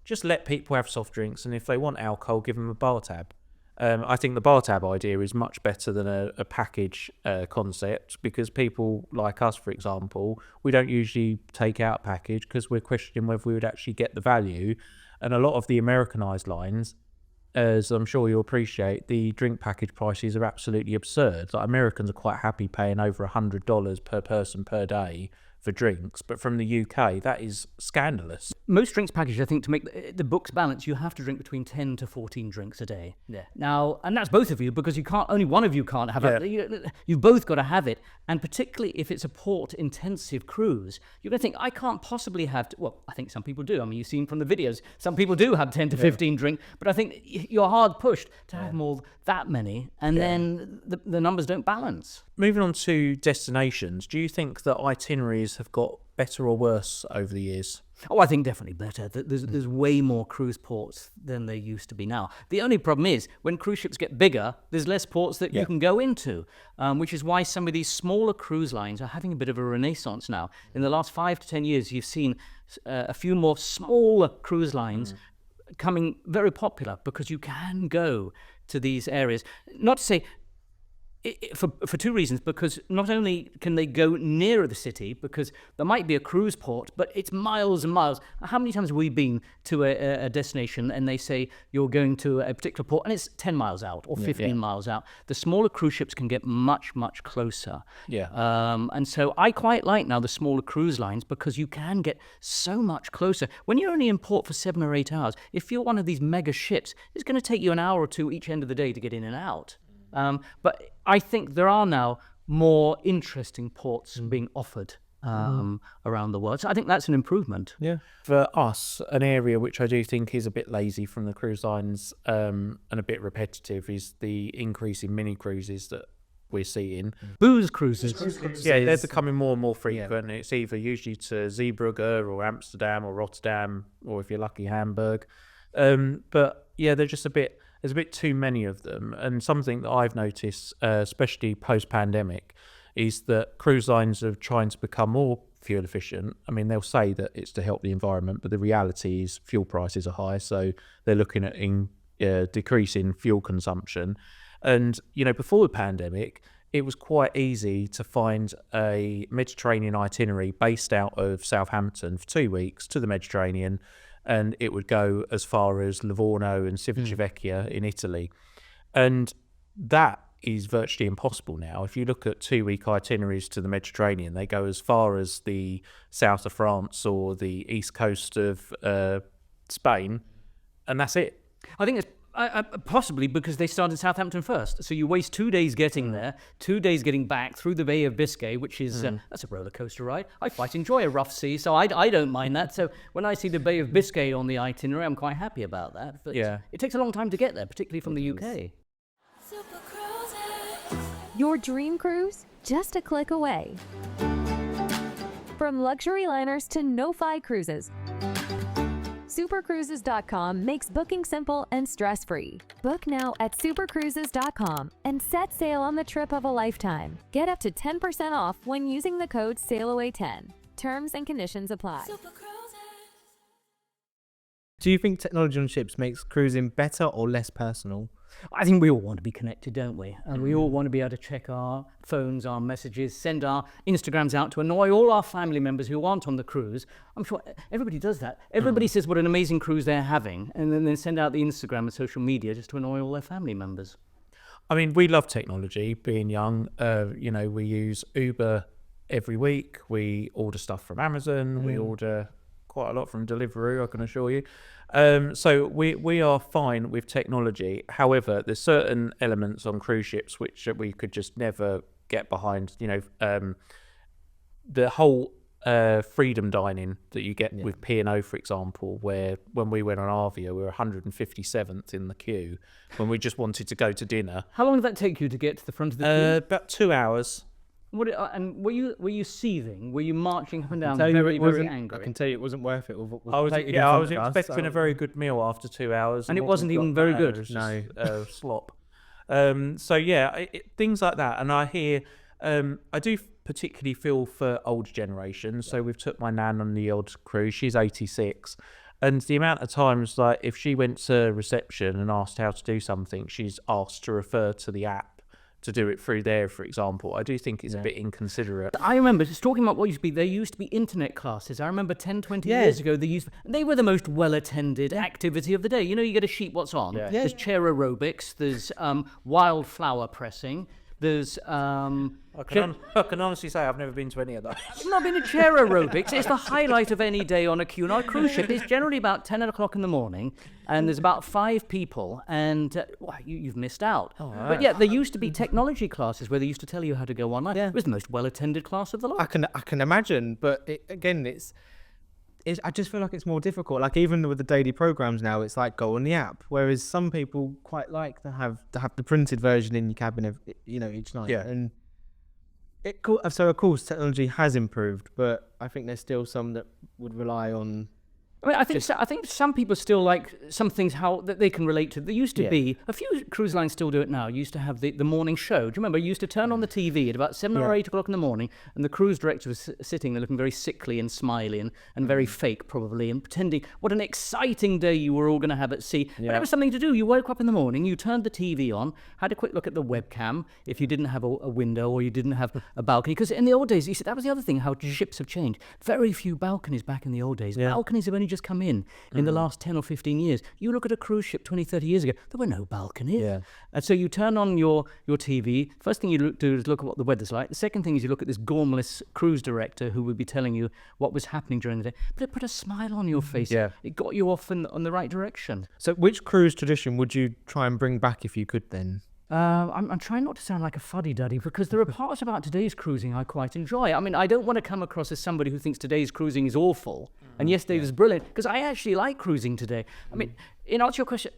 Just let people have soft drinks, and if they want alcohol, give them a bar tab. I think the bar tab idea is much better than a package concept, because people like us, for example, we don't usually take out a package because we're questioning whether we would actually get the value. And a lot of the Americanized lines, as I'm sure you'll appreciate, the drink package prices are absolutely absurd. Like, Americans are quite happy paying over $100 per person per day for drinks, but from the UK, that is scandalous. Most drinks packages, I think, to make the books balance, you have to drink between 10 to 14 drinks a day. Yeah. Now, and that's both of you, because you can't, only one of you can't have it. You've both got to have it. And particularly if it's a port-intensive cruise, you're going to think, I can't possibly have, well, I think some people do. I mean, you've seen from the videos, some people do have 10 to 15 drink, but I think you're hard pushed to have more that many, and then the numbers don't balance. Moving on to destinations, do you think that itineraries have got better or worse over the years? Oh, I think definitely better. There's way more cruise ports than there used to be now. The only problem is, when cruise ships get bigger, there's less ports that you can go into, which is why some of these smaller cruise lines are having a bit of a renaissance now. In the last 5 to 10 years, you've seen a few more smaller cruise lines becoming very popular, because you can go to these areas. Not to say... For 2 reasons, because not only can they go nearer the city, because there might be a cruise port, but it's miles and miles. How many times have we been to a destination and they say you're going to a particular port and it's 10 miles out or 15 miles out? The smaller cruise ships can get much, much closer. And so I quite like now the smaller cruise lines, because you can get so much closer. When you're only in port for 7 or 8 hours, if you're one of these mega ships, it's going to take you an hour or 2 each end of the day to get in and out. But I think there are now more interesting ports being offered around the world. So I think that's an improvement. Yeah. For us, an area which I do think is a bit lazy from the cruise lines and a bit repetitive is the increase in mini cruises that we're seeing. Booze cruises. Yeah, they're becoming more and more frequent. It's either usually to Zeebrugge or Amsterdam or Rotterdam, or if you're lucky, Hamburg. But yeah, there's a bit too many of them. And something that I've noticed, especially post-pandemic, is that cruise lines are trying to become more fuel efficient. I mean, they'll say that it's to help the environment, but the reality is fuel prices are high, so they're looking at decreasing fuel consumption. And, before the pandemic, it was quite easy to find a Mediterranean itinerary based out of Southampton for 2 weeks to the Mediterranean, and it would go as far as Livorno and Civitavecchia in Italy. And that is virtually impossible now. If you look at 2-week itineraries to the Mediterranean, they go as far as the south of France or the east coast of Spain, and that's it. I think it's possibly because they started Southampton first. So you waste 2 days getting there, 2 days getting back through the Bay of Biscay, which is, that's a roller coaster ride. I quite enjoy a rough sea, so I don't mind that. So when I see the Bay of Biscay on the itinerary, I'm quite happy about that. But it takes a long time to get there, particularly from the UK. Your dream cruise, just a click away. From luxury liners to no-fi cruises, supercruises.com makes booking simple and stress-free. Book now at supercruises.com and set sail on the trip of a lifetime. Get up to 10% off when using the code SAILAWAY10. Terms and conditions apply. Do you think technology on ships makes cruising better or less personal? I think we all want to be connected, don't we? And we all want to be able to check our phones, our messages, send our Instagrams out to annoy all our family members who aren't on the cruise. I'm sure everybody does that. Everybody says what an amazing cruise they're having, and then they send out the Instagram and social media just to annoy all their family members. I mean, we love technology, being young. We use Uber every week. We order stuff from Amazon. We order quite a lot from Deliveroo, I can assure you. So we are fine with technology. However, there's certain elements on cruise ships which we could just never get behind. The whole freedom dining that you get with P&O, for example, where when we went on Arvia, we were 157th in the queue when we just wanted to go to dinner. How long did that take you to get to the front of the queue? About 2 hours. And were you seething? Were you marching up and down, I very angry? I can tell you it wasn't worth it. I was expecting a very good meal after 2 hours, and it wasn't even very good. It was just, slop. Things like that. And I hear, I do particularly feel for older generations. So we've took my nan on the odd cruise. She's 86. And the amount of times, like, if she went to reception and asked how to do something, she's asked to refer to the app to do it through there, for example. I do think it's a bit inconsiderate. I remember just talking about what used to be, there used to be internet classes. I remember 10, 20 years ago, they were the most well-attended activity of the day. You get a sheet, what's on? There's chair aerobics, there's wildflower pressing, there's... I can honestly say I've never been to any of those. I've not been to chair aerobics. It's the highlight of any day on a Cunard cruise ship. It's generally about 10 o'clock in the morning, and there's about 5 people, and you've missed out. Oh, right. But there used to be technology classes where they used to tell you how to go online. It was the most well-attended class of the lot. I can imagine, but I just feel like it's more difficult. Like, even with the daily programs now, it's like go on the app. Whereas some people quite like to have the printed version in your cabin each night. Yeah. And so of course technology has improved, but I think there's still some that would rely on. I think some people still like some things that they can relate to. There used to be a few cruise lines still do it now. You used to have the morning show. Do you remember? You used to turn on the TV at about 7 or 8 o'clock in the morning, and the cruise director was sitting there looking very sickly and smiley and very fake probably, and pretending what an exciting day you were all going to have at sea. But it was something to do. You woke up in the morning, you turned the TV on, had a quick look at the webcam if you didn't have a window or you didn't have a balcony. Because in the old days, you see, that was the other thing, how ships have changed. Very few balconies back in the old days. Balconies have only just come in the last 10 or 15 years. You look at a cruise ship 20, 30 years ago, there were no balconies. Yeah. And so you turn on your TV. First thing you do is look at what the weather's like. The second thing is you look at this gormless cruise director who would be telling you what was happening during the day. But it put a smile on your face. Yeah. It got you off on the right direction. So which cruise tradition would you try and bring back if you could then? I'm trying not to sound like a fuddy-duddy, because there are parts about today's cruising I quite enjoy. I mean, I don't want to come across as somebody who thinks today's cruising is awful and yesterday's is brilliant, because I actually like cruising today. I mean, in answer to your question,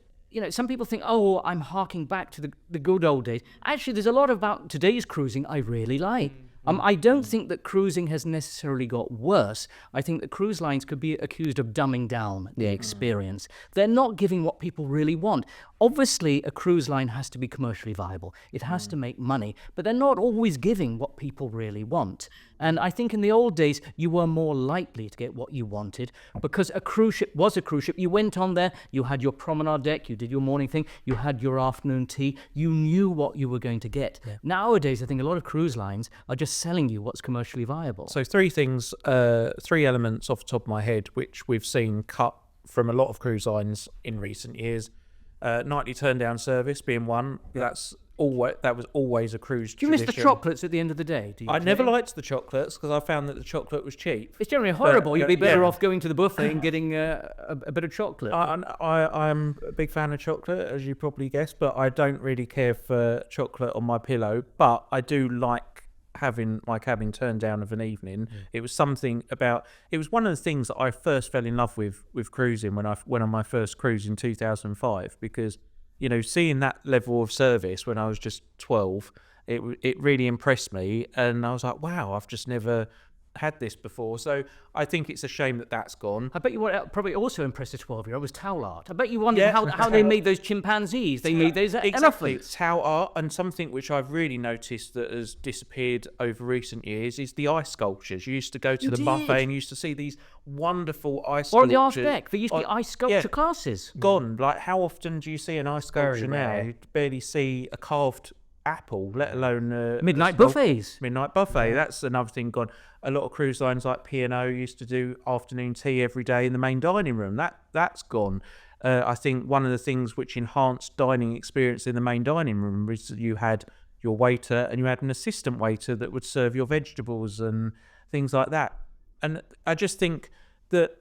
some people think, oh, I'm harking back to the good old days. Actually, there's a lot about today's cruising I really like. I don't think that cruising has necessarily got worse. I think that cruise lines could be accused of dumbing down the experience. They're not giving what people really want. Obviously, a cruise line has to be commercially viable. It has to make money, but they're not always giving what people really want. And I think in the old days, you were more likely to get what you wanted because a cruise ship was a cruise ship. You went on there, you had your promenade deck, you did your morning thing, you had your afternoon tea, you knew what you were going to get. Yeah. Nowadays, I think a lot of cruise lines are just selling you what's commercially viable. So three elements off the top of my head, which we've seen cut from a lot of cruise lines in recent years. Nightly turn down service being one. That was always a cruise Do you miss tradition. the chocolates at the end of the day? I never liked the chocolates because I found that the chocolate was cheap. It's generally horrible. You'd be better off going to the buffet and getting a bit of chocolate. I'm a big fan of chocolate, as you probably guessed, but I don't really care for chocolate on my pillow. But I do like having my cabin turned down of an evening. It was something about. It was one of the things that I first fell in love with cruising when I went on my first cruise in 2005 because. Seeing that level of service when I was just 12, it really impressed me. And I was like, wow, I've just never had this before. So I think it's a shame that that's gone. I bet you what probably also impressed a 12-year-old was towel art. I bet you wondered how they made those chimpanzees. They made those elephants. Towel art, and something which I've really noticed that has disappeared over recent years is the ice sculptures. You used to go to the buffet and you used to see these wonderful ice sculptures. Or at the Arse Deck, there used to be ice sculpture classes. Gone. Like, how often do you see an ice sculpture now? rare. You barely see a carved apple, let alone Midnight buffets. Midnight buffet. That's another thing gone. A lot of cruise lines like P&O used to do afternoon tea every day in the main dining room. That's gone. I think one of the things which enhanced dining experience in the main dining room was that you had your waiter and you had an assistant waiter that would serve your vegetables and things like that. And I just think that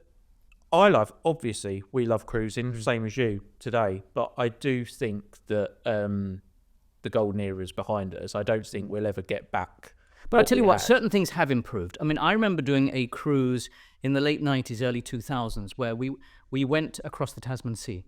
obviously we love cruising, same as you today, but I do think that the golden era is behind us. I don't think we'll ever get back. But I tell you what, certain things have improved. I mean, I remember doing a cruise in the late 90s, early 2000s, where we went across the Tasman Sea.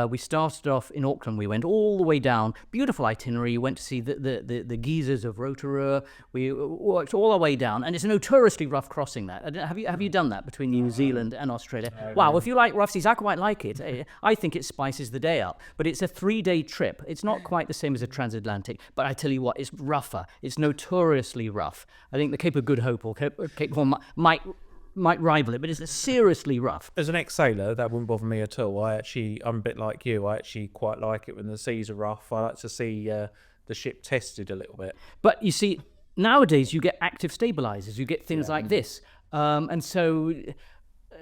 We started off in Auckland. We went all the way down. Beautiful itinerary. We went to see the geysers of Rotorua. We walked all our way down, and it's a notoriously rough crossing. Have you done that between New Zealand and Australia? Wow, if you like rough seas, I quite like it. I think it spices the day up. But it's a 3-day trip. It's not quite the same as a transatlantic. But I tell you what, it's rougher. It's notoriously rough. I think the Cape of Good Hope or Cape Horn might rival it, but it's seriously rough. As an ex-sailor, that wouldn't bother me at all. I'm a bit like you. I actually quite like it when the seas are rough. I like to see the ship tested a little bit. But you see, nowadays you get active stabilizers. You get things like this. And so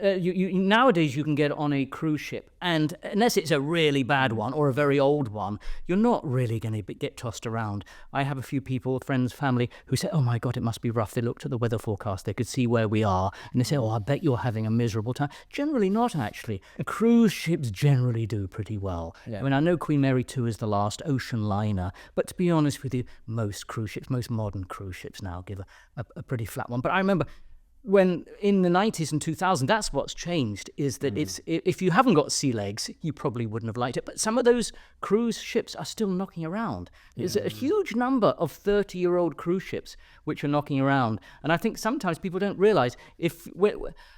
nowadays you can get on a cruise ship, and unless it's a really bad one or a very old one, you're not really going to get tossed around. I have a few people, friends, family, who say, oh my God, it must be rough. They looked at the weather forecast, they could see where we are, and they say, oh, I bet you're having a miserable time. Generally not, actually. Cruise ships generally do pretty well. Yeah. I mean, I know Queen Mary 2 is the last ocean liner, but to be honest with you, most modern cruise ships now give a pretty flat one. But I remember when in the 90s and 2000s, that's what's changed, is that if you haven't got sea legs, you probably wouldn't have liked it. But some of those cruise ships are still knocking around. There's a huge number of 30-year-old cruise ships which are knocking around. And I think sometimes people don't realize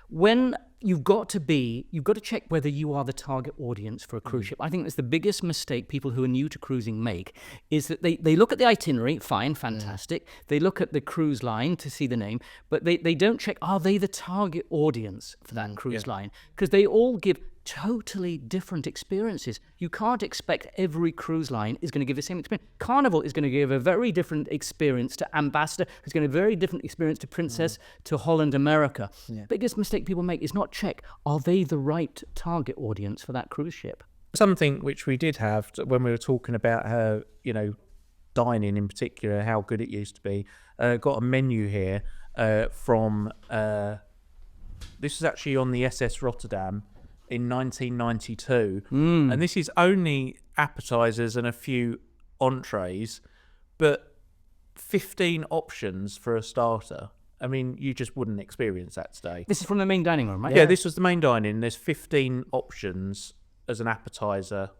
when you've got to check whether you are the target audience for a cruise ship. I think that's the biggest mistake people who are new to cruising make, is that they look at the itinerary, fine, fantastic. They look at the cruise line to see the name, but they don't check, are they the target audience for that cruise line? Because they all give totally different experiences. You can't expect every cruise line is going to give the same experience. Carnival is going to give a very different experience to Ambassador, who's going to give a very different experience to Princess, to Holland America. Biggest mistake people make is not check, are they the right target audience for that cruise ship? Something which we did have when we were talking about how, dining in particular, how good it used to be, got a menu here from, this was actually on the SS Rotterdam in 1992, and this is only appetizers and a few entrees, but 15 options for a starter. I mean, you just wouldn't experience that today. This is from the main dining room, right? Yeah, this was the main dining. There's 15 options as an appetizer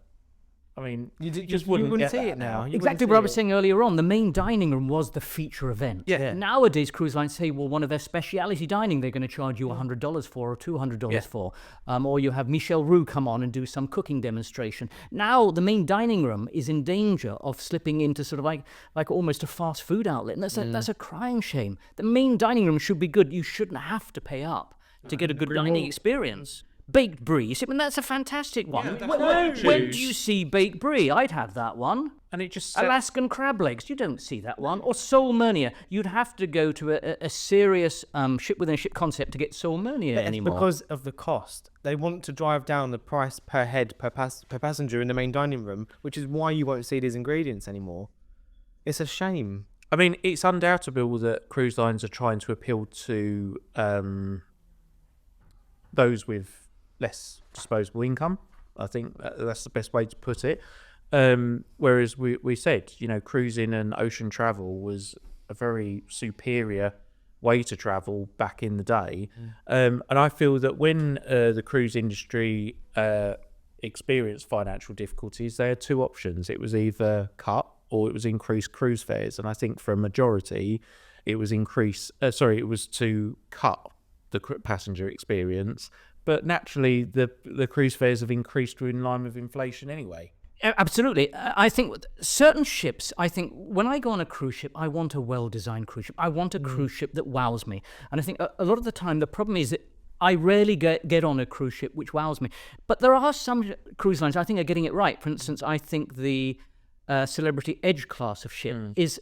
I mean, You just wouldn't wouldn't get see that it now. You Exactly wouldn't what I see was it. saying earlier on. The main dining room was the feature event. Yeah. Nowadays, cruise lines say, well, one of their speciality dining they're going to charge you $100 for or $200 for. Or you have Michel Roux come on and do some cooking demonstration. Now, the main dining room is in danger of slipping into sort of like almost a fast food outlet. And that's a crying shame. The main dining room should be good. You shouldn't have to pay up to get a good dining experience. Baked brie, I mean, that's a fantastic one. When do you see baked brie? I'd have that one. And it just Alaskan crab legs, you don't see that one. Or sole Murnia. You'd have to go to a serious ship within a ship concept to get sole Murnia It's anymore. because of the cost. They want to drive down the price per head per passenger in the main dining room, which is why you won't see these ingredients anymore. It's a shame. I mean, it's undoubtable that cruise lines are trying to appeal to those with less disposable income. I think that's the best way to put it. Whereas we said, cruising and ocean travel was a very superior way to travel back in the day. And I feel that when the cruise industry experienced financial difficulties, they had two options. It was either cut or it was increase cruise fares. And I think for a majority, it was to cut the passenger experience. But naturally, the cruise fares have increased in line with inflation anyway. Absolutely. I think certain ships, when I go on a cruise ship, I want a well-designed cruise ship. I want a cruise ship that wows me. And I think a lot of the time, the problem is that I rarely get on a cruise ship which wows me. But there are some cruise lines I think are getting it right. For instance, I think the Celebrity Edge class of ship is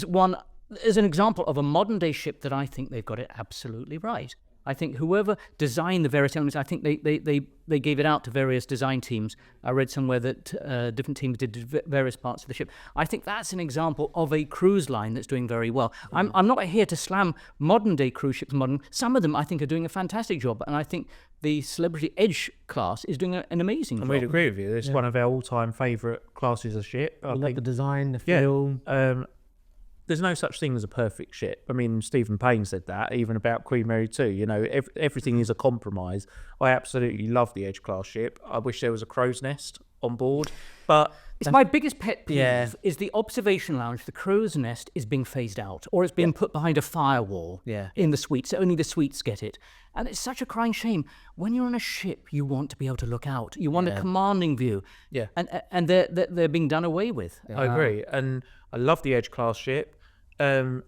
an example of a modern-day ship that I think they've got it absolutely right. I think whoever designed the various elements, I think they gave it out to various design teams. I read somewhere that different teams did various parts of the ship. I think that's an example of a cruise line that's doing very well. I'm not here to slam modern day cruise ships. Some of them I think are doing a fantastic job, and I think the Celebrity Edge class is doing an amazing job. We'd agree with you. It's one of our all-time favourite classes of ship. I I love think the design, the feel. there's no such thing as a perfect ship. I mean, Stephen Payne said that, even about Queen Mary 2. Everything is a compromise. I absolutely love the Edge class ship. I wish there was a crow's nest on board, but It's my biggest pet peeve is the observation lounge, the crow's nest, is being phased out, or it's being put behind a firewall in the suites. So only the suites get it. And it's such a crying shame. When you're on a ship, you want to be able to look out. You want a commanding view. Yeah. And they're being done away with. I agree. And I love the Edge class ship. And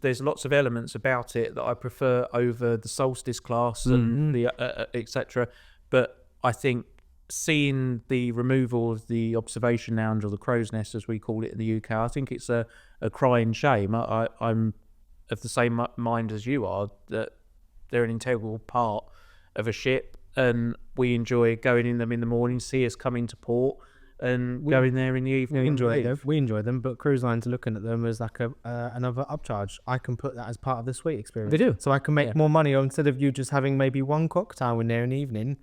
there's lots of elements about it that I prefer over the Solstice class and the etc. But I think seeing the removal of the observation lounge, or the crow's nest as we call it in the UK, I think it's a crying shame. I'm of the same mind as you are, that they're an integral part of a ship, and we enjoy going in them in the morning, see us come into port, and going there in the evening. We enjoy them, but cruise lines are looking at them as like another upcharge. I can put that as part of the suite experience. They do. So I can make more money, or instead of you just having maybe one cocktail in there in the evening,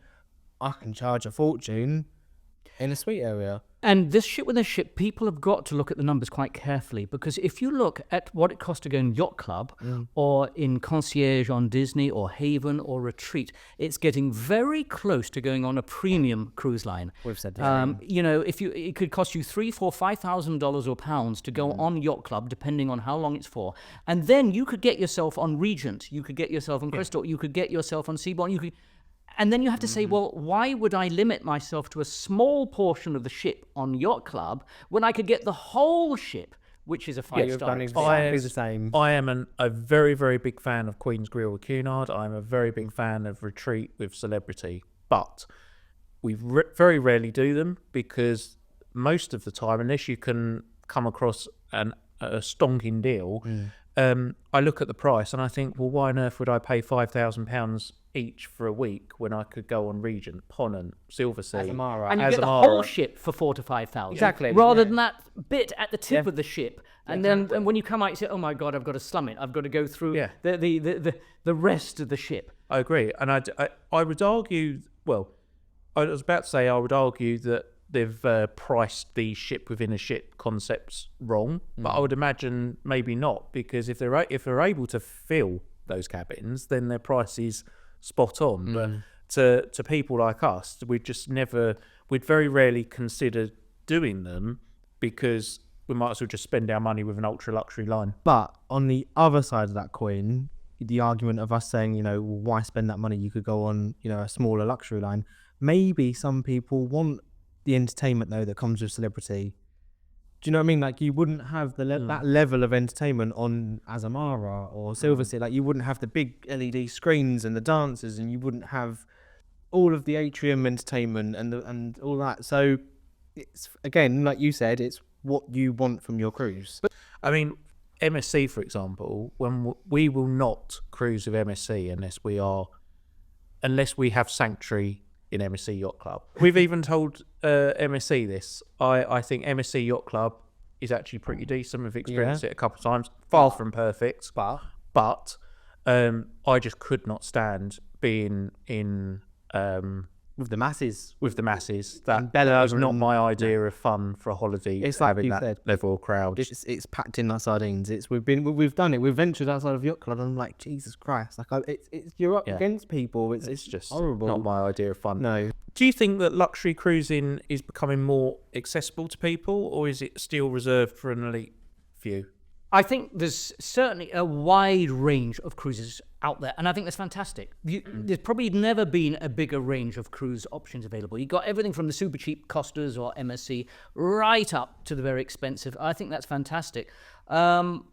I can charge a fortune in a suite area. And this ship with a ship, people have got to look at the numbers quite carefully, because if you look at what it costs to go in Yacht Club or in Concierge on Disney or Haven or Retreat, it's getting very close to going on a premium cruise line. We've said that. It could cost you $3,000, $4,000, $5,000 or pounds to go on Yacht Club, depending on how long it's for. And then you could get yourself on Regent, you could get yourself on Crystal, you could get yourself on Seabourn, and then you have to say, well, why would I limit myself to a small portion of the ship on Yacht Club when I could get the whole ship, which is a You've five-star done experience? exactly the same. I am a very, very big fan of Queen's Grill with Cunard. I'm a very big fan of Retreat with Celebrity. But we very rarely do them, because most of the time, unless you can come across a stonking deal, I look at the price and I think, well, why on earth would I pay £5,000 each for a week when I could go on Regent, Ponant, Silversea, Azamara. And you get the Azamara? whole ship for $4,000 to $5,000. Exactly. Rather than that bit at the tip of the ship. And then when you come out, you say, oh my God, I've got to slum it. I've got to go through the rest of the ship. I agree. And I would argue, well, I was about to say I would argue that they've priced the ship within a ship concepts wrong, but I would imagine maybe not, because if they're able to fill those cabins, then their price is spot on. But to people like us, we'd very rarely consider doing them because we might as well just spend our money with an ultra luxury line. But on the other side of that coin, the argument of us saying, why spend that money? You could go on, a smaller luxury line. Maybe some people want the entertainment though that comes with celebrity. Do you know what I mean? Like you wouldn't have that level of entertainment on Azamara or Silverseat. Like you wouldn't have the big LED screens and the dancers, and you wouldn't have all of the atrium entertainment and all that. So it's, again, like you said, it's what you want from your cruise. But I mean, MSC, for example, when we will not cruise with MSC unless we have sanctuary in MSC Yacht Club. We've even told MSC this. I think MSC Yacht Club is actually pretty decent. We've experienced it a couple of times. Far from perfect, but I just could not stand being in with the masses. That was not my idea of fun for a holiday. It's like having you that said, level of crowd. It's packed in like sardines. We've done it. We've ventured outside of Yacht Club, and I'm like, Jesus Christ! Like you're up against people. It's just horrible. Not my idea of fun. No. Do you think that luxury cruising is becoming more accessible to people, or is it still reserved for an elite few? I think there's certainly a wide range of cruises out there, and I think that's fantastic. There's probably never been a bigger range of cruise options available. You've got everything from the super cheap Costas or MSC right up to the very expensive. I think that's fantastic. I'm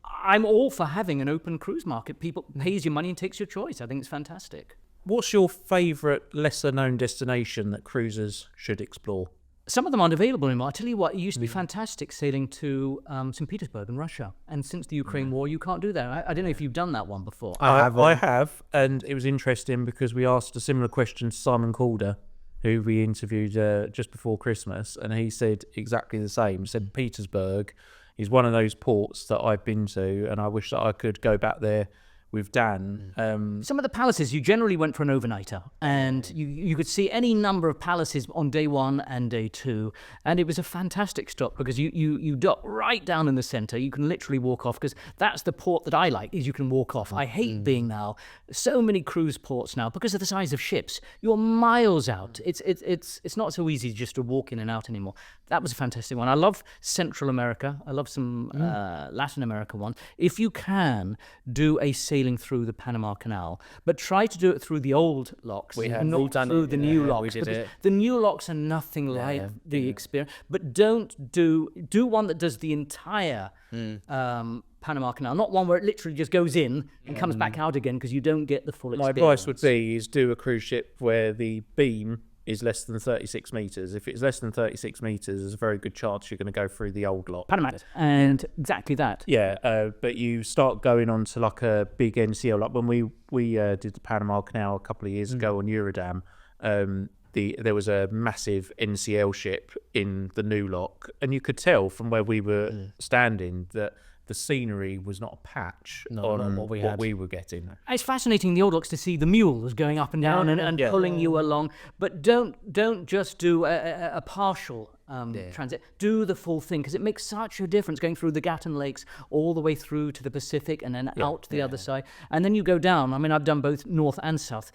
all for having an open cruise market. People pays your money and takes your choice. I think it's fantastic. What's your favourite lesser-known destination that cruisers should explore? Some of them aren't available anymore. I tell you what, it used to be fantastic sailing to St. Petersburg in Russia. And since the Ukraine war, you can't do that. I don't know if you've done that one before. I have, and it was interesting because we asked a similar question to Simon Calder, who we interviewed just before Christmas, and he said exactly the same. He said Petersburg is one of those ports that I've been to, and I wish that I could go back there with Dan. Some of the palaces, you generally went for an overnighter, and you could see any number of palaces on day one and day two, and it was a fantastic stop because you dock right down in the centre. You can literally walk off, because that's the port that I like, is you can walk off. I hate being now so many cruise ports now because of the size of ships. You're miles out. It's not so easy just to walk in and out anymore. That was a fantastic one. I love Central America. I love some Latin America ones. If you can do a sailing through the Panama Canal, but try to do it through the old locks, not through the new locks. Because the new locks are nothing like the experience. But don't do one that does the entire Panama Canal, not one where it literally just goes in and comes back out again, because you don't get the full experience. My advice would be is do a cruise ship where the beam is less than 36 metres. If it's less than 36 metres, there's a very good chance you're going to go through the old lock. Panama, and exactly that. Yeah, but you start going on to like a big NCL, like when we did the Panama Canal a couple of years ago on Eurodam, there was a massive NCL ship in the new lock, and you could tell from where we were standing that the scenery was not a patch on what we were getting. It's fascinating in the old locks to see the mules going up and down and pulling you along, but don't just do a partial transit. Do the full thing, because it makes such a difference going through the Gatun Lakes all the way through to the Pacific and then out to the other side. And then you go down. I mean, I've done both north and south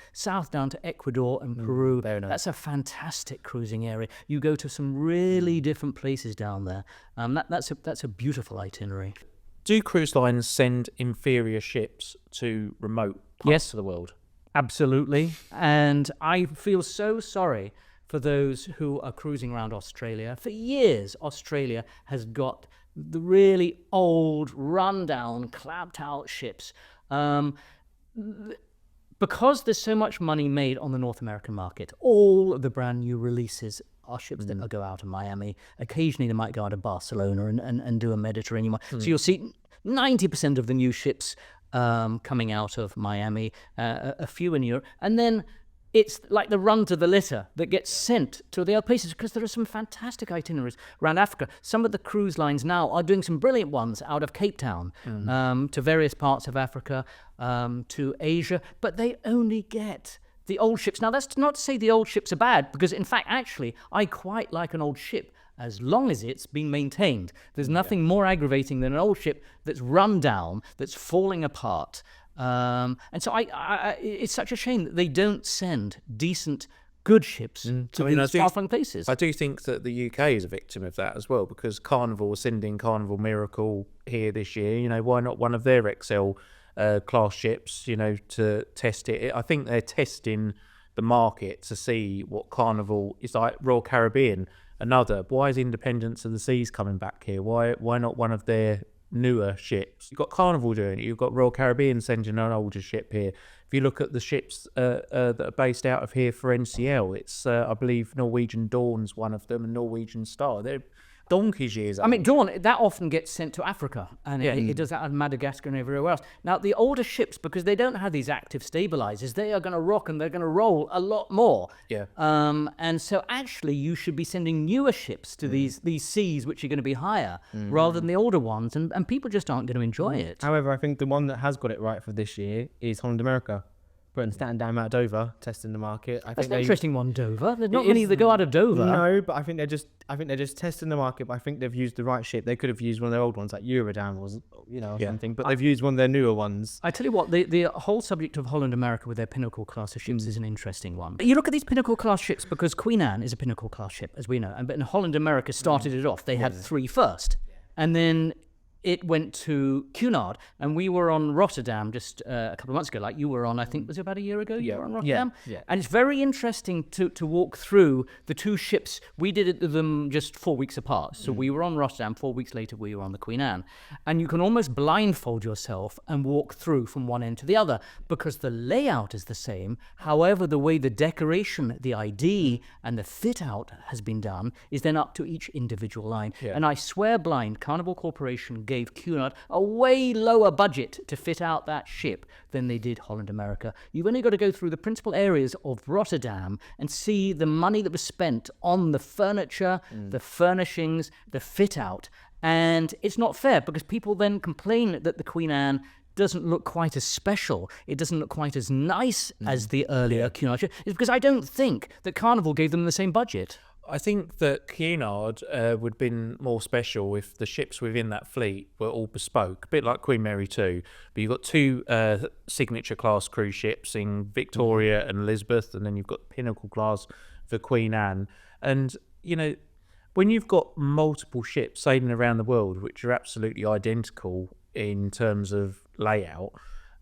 down to Ecuador and Peru. Very nice. That's a fantastic cruising area. You go to some really different places down there. That's a beautiful itinerary. Do cruise lines send inferior ships to remote parts of the world? Absolutely. And I feel so sorry for those who are cruising around Australia. For years, Australia has got the really old, run-down, clapped-out ships. Because there's so much money made on the North American market, all of the brand new releases are ships that go out of Miami. Occasionally they might go out of Barcelona and do a Mediterranean one. So you'll see 90% of the new ships coming out of Miami, a few in Europe. And then it's like the run to the litter that gets sent to the other places, because there are some fantastic itineraries around Africa. Some of the cruise lines now are doing some brilliant ones out of Cape Town to various parts of Africa, to Asia, but they only get the old ships. Now, that's not to say the old ships are bad, because in fact, actually, I quite like an old ship as long as it's been maintained. There's nothing more aggravating than an old ship that's run down, that's falling apart. And so it's such a shame that they don't send decent good ships to I mean, these far-flung places. I do think that the UK is a victim of that as well, because Carnival are sending Carnival Miracle here this year. You know, why not one of their XL class ships, you know, to test it? I think they're testing the market to see what Carnival is like. Royal Caribbean, another. Why is Independence of the Seas coming back here? Why not one of their newer ships? You've got Carnival doing it. You've got Royal Caribbean sending an older ship here. If you look at the ships that are based out of here for NCL, it's I believe Norwegian Dawn's one of them, and Norwegian Star. They're donkey's years. I mean, Dawn, that often gets sent to Africa, and it does that in Madagascar and everywhere else. Now, the older ships, because they don't have these active stabilizers, they are going to rock and they're going to roll a lot more. Yeah. And so actually, you should be sending newer ships to these seas, which are going to be higher, rather than the older ones, and people just aren't going to enjoy it. However, I think the one that has got it right for this year is Holland America. Putting Staten Down out of Dover, testing the market. I That's think an interesting one, Dover. There's not It many is- that go out of Dover. No, but I think they're just testing the market. But I think they've used the right ship. They could have used one of their old ones, like Eurodam or something. But they've used one of their newer ones. I tell you what, the whole subject of Holland America with their Pinnacle class of ships is an interesting one. You look at these Pinnacle class ships, because Queen Anne is a Pinnacle class ship, as we know, but in Holland America started it off. They had 3 first, and then it went to Cunard, and we were on Rotterdam just a couple of months ago, like you were on, I think, was it about a year ago? You were on Rotterdam? Yeah. And it's very interesting to walk through the 2 ships. We did them just 4 weeks apart. So we were on Rotterdam, 4 weeks later we were on the Queen Anne. And you can almost blindfold yourself and walk through from one end to the other, because the layout is the same. However, the way the decoration, the ID, and the fit out has been done is then up to each individual line. And I swear blind, Carnival Corporation gave Cunard a way lower budget to fit out that ship than they did Holland America. You've only got to go through the principal areas of Rotterdam and see the money that was spent on the furniture, the furnishings, the fit out. And it's not fair, because people then complain that the Queen Anne doesn't look quite as special. It doesn't look quite as nice as the earlier Cunard ship. It's because I don't think that Carnival gave them the same budget. I think that Cunard would have been more special if the ships within that fleet were all bespoke, a bit like Queen Mary 2. But you've got 2 signature class cruise ships in Victoria and Elizabeth, and then you've got Pinnacle class for Queen Anne. And, you know, when you've got multiple ships sailing around the world, which are absolutely identical in terms of layout,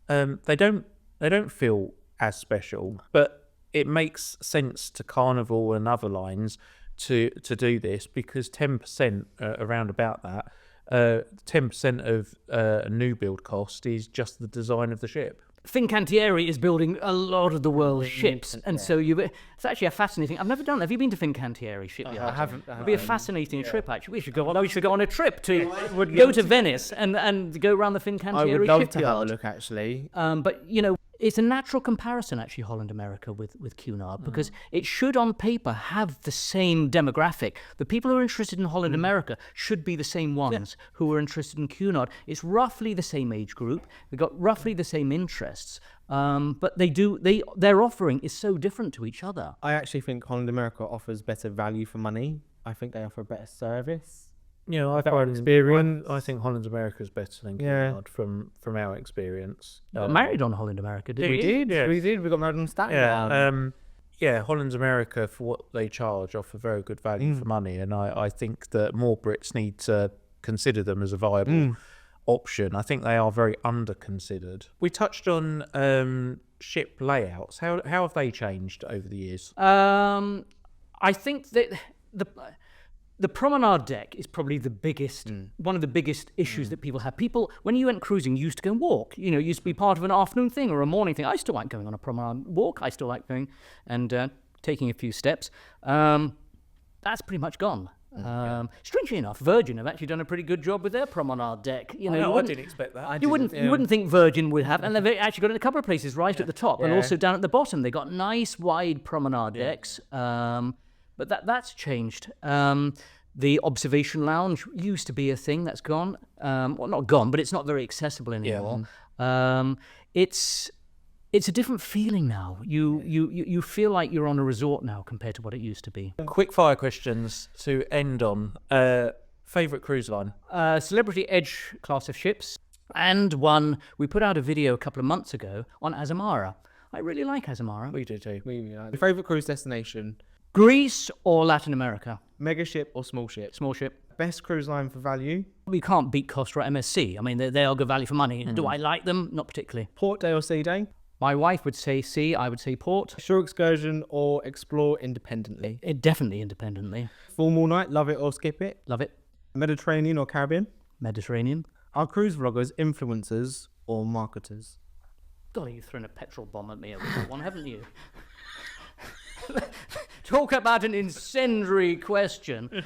they don't feel as special. But it makes sense to Carnival and other lines to do this, because 10%, around about that, 10% of a new build cost is just the design of the ship. Fincantieri is building a lot of the world's ships, and so it's actually a fascinating. I've never done. Have you been to Fincantieri shipyard? I haven't. It'd be a fascinating trip. Actually, we should go on. We should go on a trip to go to Venice and go around the Fincantieri I would love shipyard. to have a look, actually. But you know, it's a natural comparison, actually, Holland America with Cunard, because it should, on paper, have the same demographic. The people who are interested in Holland America should be the same ones who are interested in Cunard. It's roughly the same age group. They've got roughly the same interests, but their offering is so different to each other. I actually think Holland America offers better value for money. I think they offer a better service. You know, I think Holland America is better than Cunard from our experience. You got married on Holland America, didn't you? We did. We got married on Staten Down. Holland America, for what they charge, offer very good value for money, and I think that more Brits need to consider them as a viable option. I think they are very under-considered. We touched on ship layouts. How have they changed over the years? I think that the promenade deck is probably the biggest, one of the biggest issues that people have. People, when you went cruising, you used to go and walk. You know, it used to be part of an afternoon thing or a morning thing. I still like going on a promenade walk. I still like going and taking a few steps. That's pretty much gone. Strangely enough, Virgin have actually done a pretty good job with their promenade deck. You know, I didn't expect that. You wouldn't think Virgin would have, and they've actually got it in a couple of places, right at the top and also down at the bottom. They got nice wide promenade decks. But that's changed. The observation lounge used to be a thing that's gone. Well, not gone, but it's not very accessible anymore. It's a different feeling now. You feel like you're on a resort now compared to what it used to be. Quick fire questions to end on. Favorite cruise line? Celebrity Edge class of ships, and one we put out a video a couple of months ago on Azamara. I really like Azamara. We do too. Your favourite cruise destination? Greece or Latin America? Mega ship or small ship? Small ship. Best cruise line for value? We can't beat Costa or MSC. I mean, they are good value for money. Do I like them? Not particularly. Port day or sea day? My wife would say sea, I would say port. Shore excursion or explore independently? Definitely independently. Formal night, love it or skip it? Love it. Mediterranean or Caribbean? Mediterranean. Are cruise vloggers influencers or marketers? Golly, you've thrown a petrol bomb at me over that one, haven't you? Talk about an incendiary question.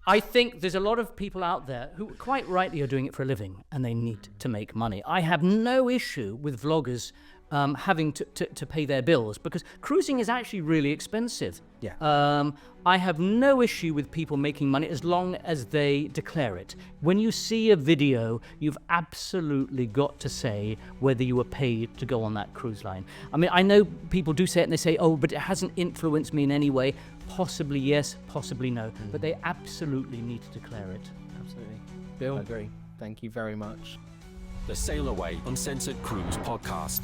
I think there's a lot of people out there who quite rightly are doing it for a living and they need to make money. I have no issue with vloggers having to pay their bills because cruising is actually really expensive. Yeah. I have no issue with people making money as long as they declare it. When you see a video, you've absolutely got to say whether you were paid to go on that cruise line. I mean, I know people do say it and they say, oh, but it hasn't influenced me in any way. Possibly yes, possibly no. But they absolutely need to declare it. Absolutely. Bill? I agree. Thank you very much. The Sail Away Uncensored Cruise podcast.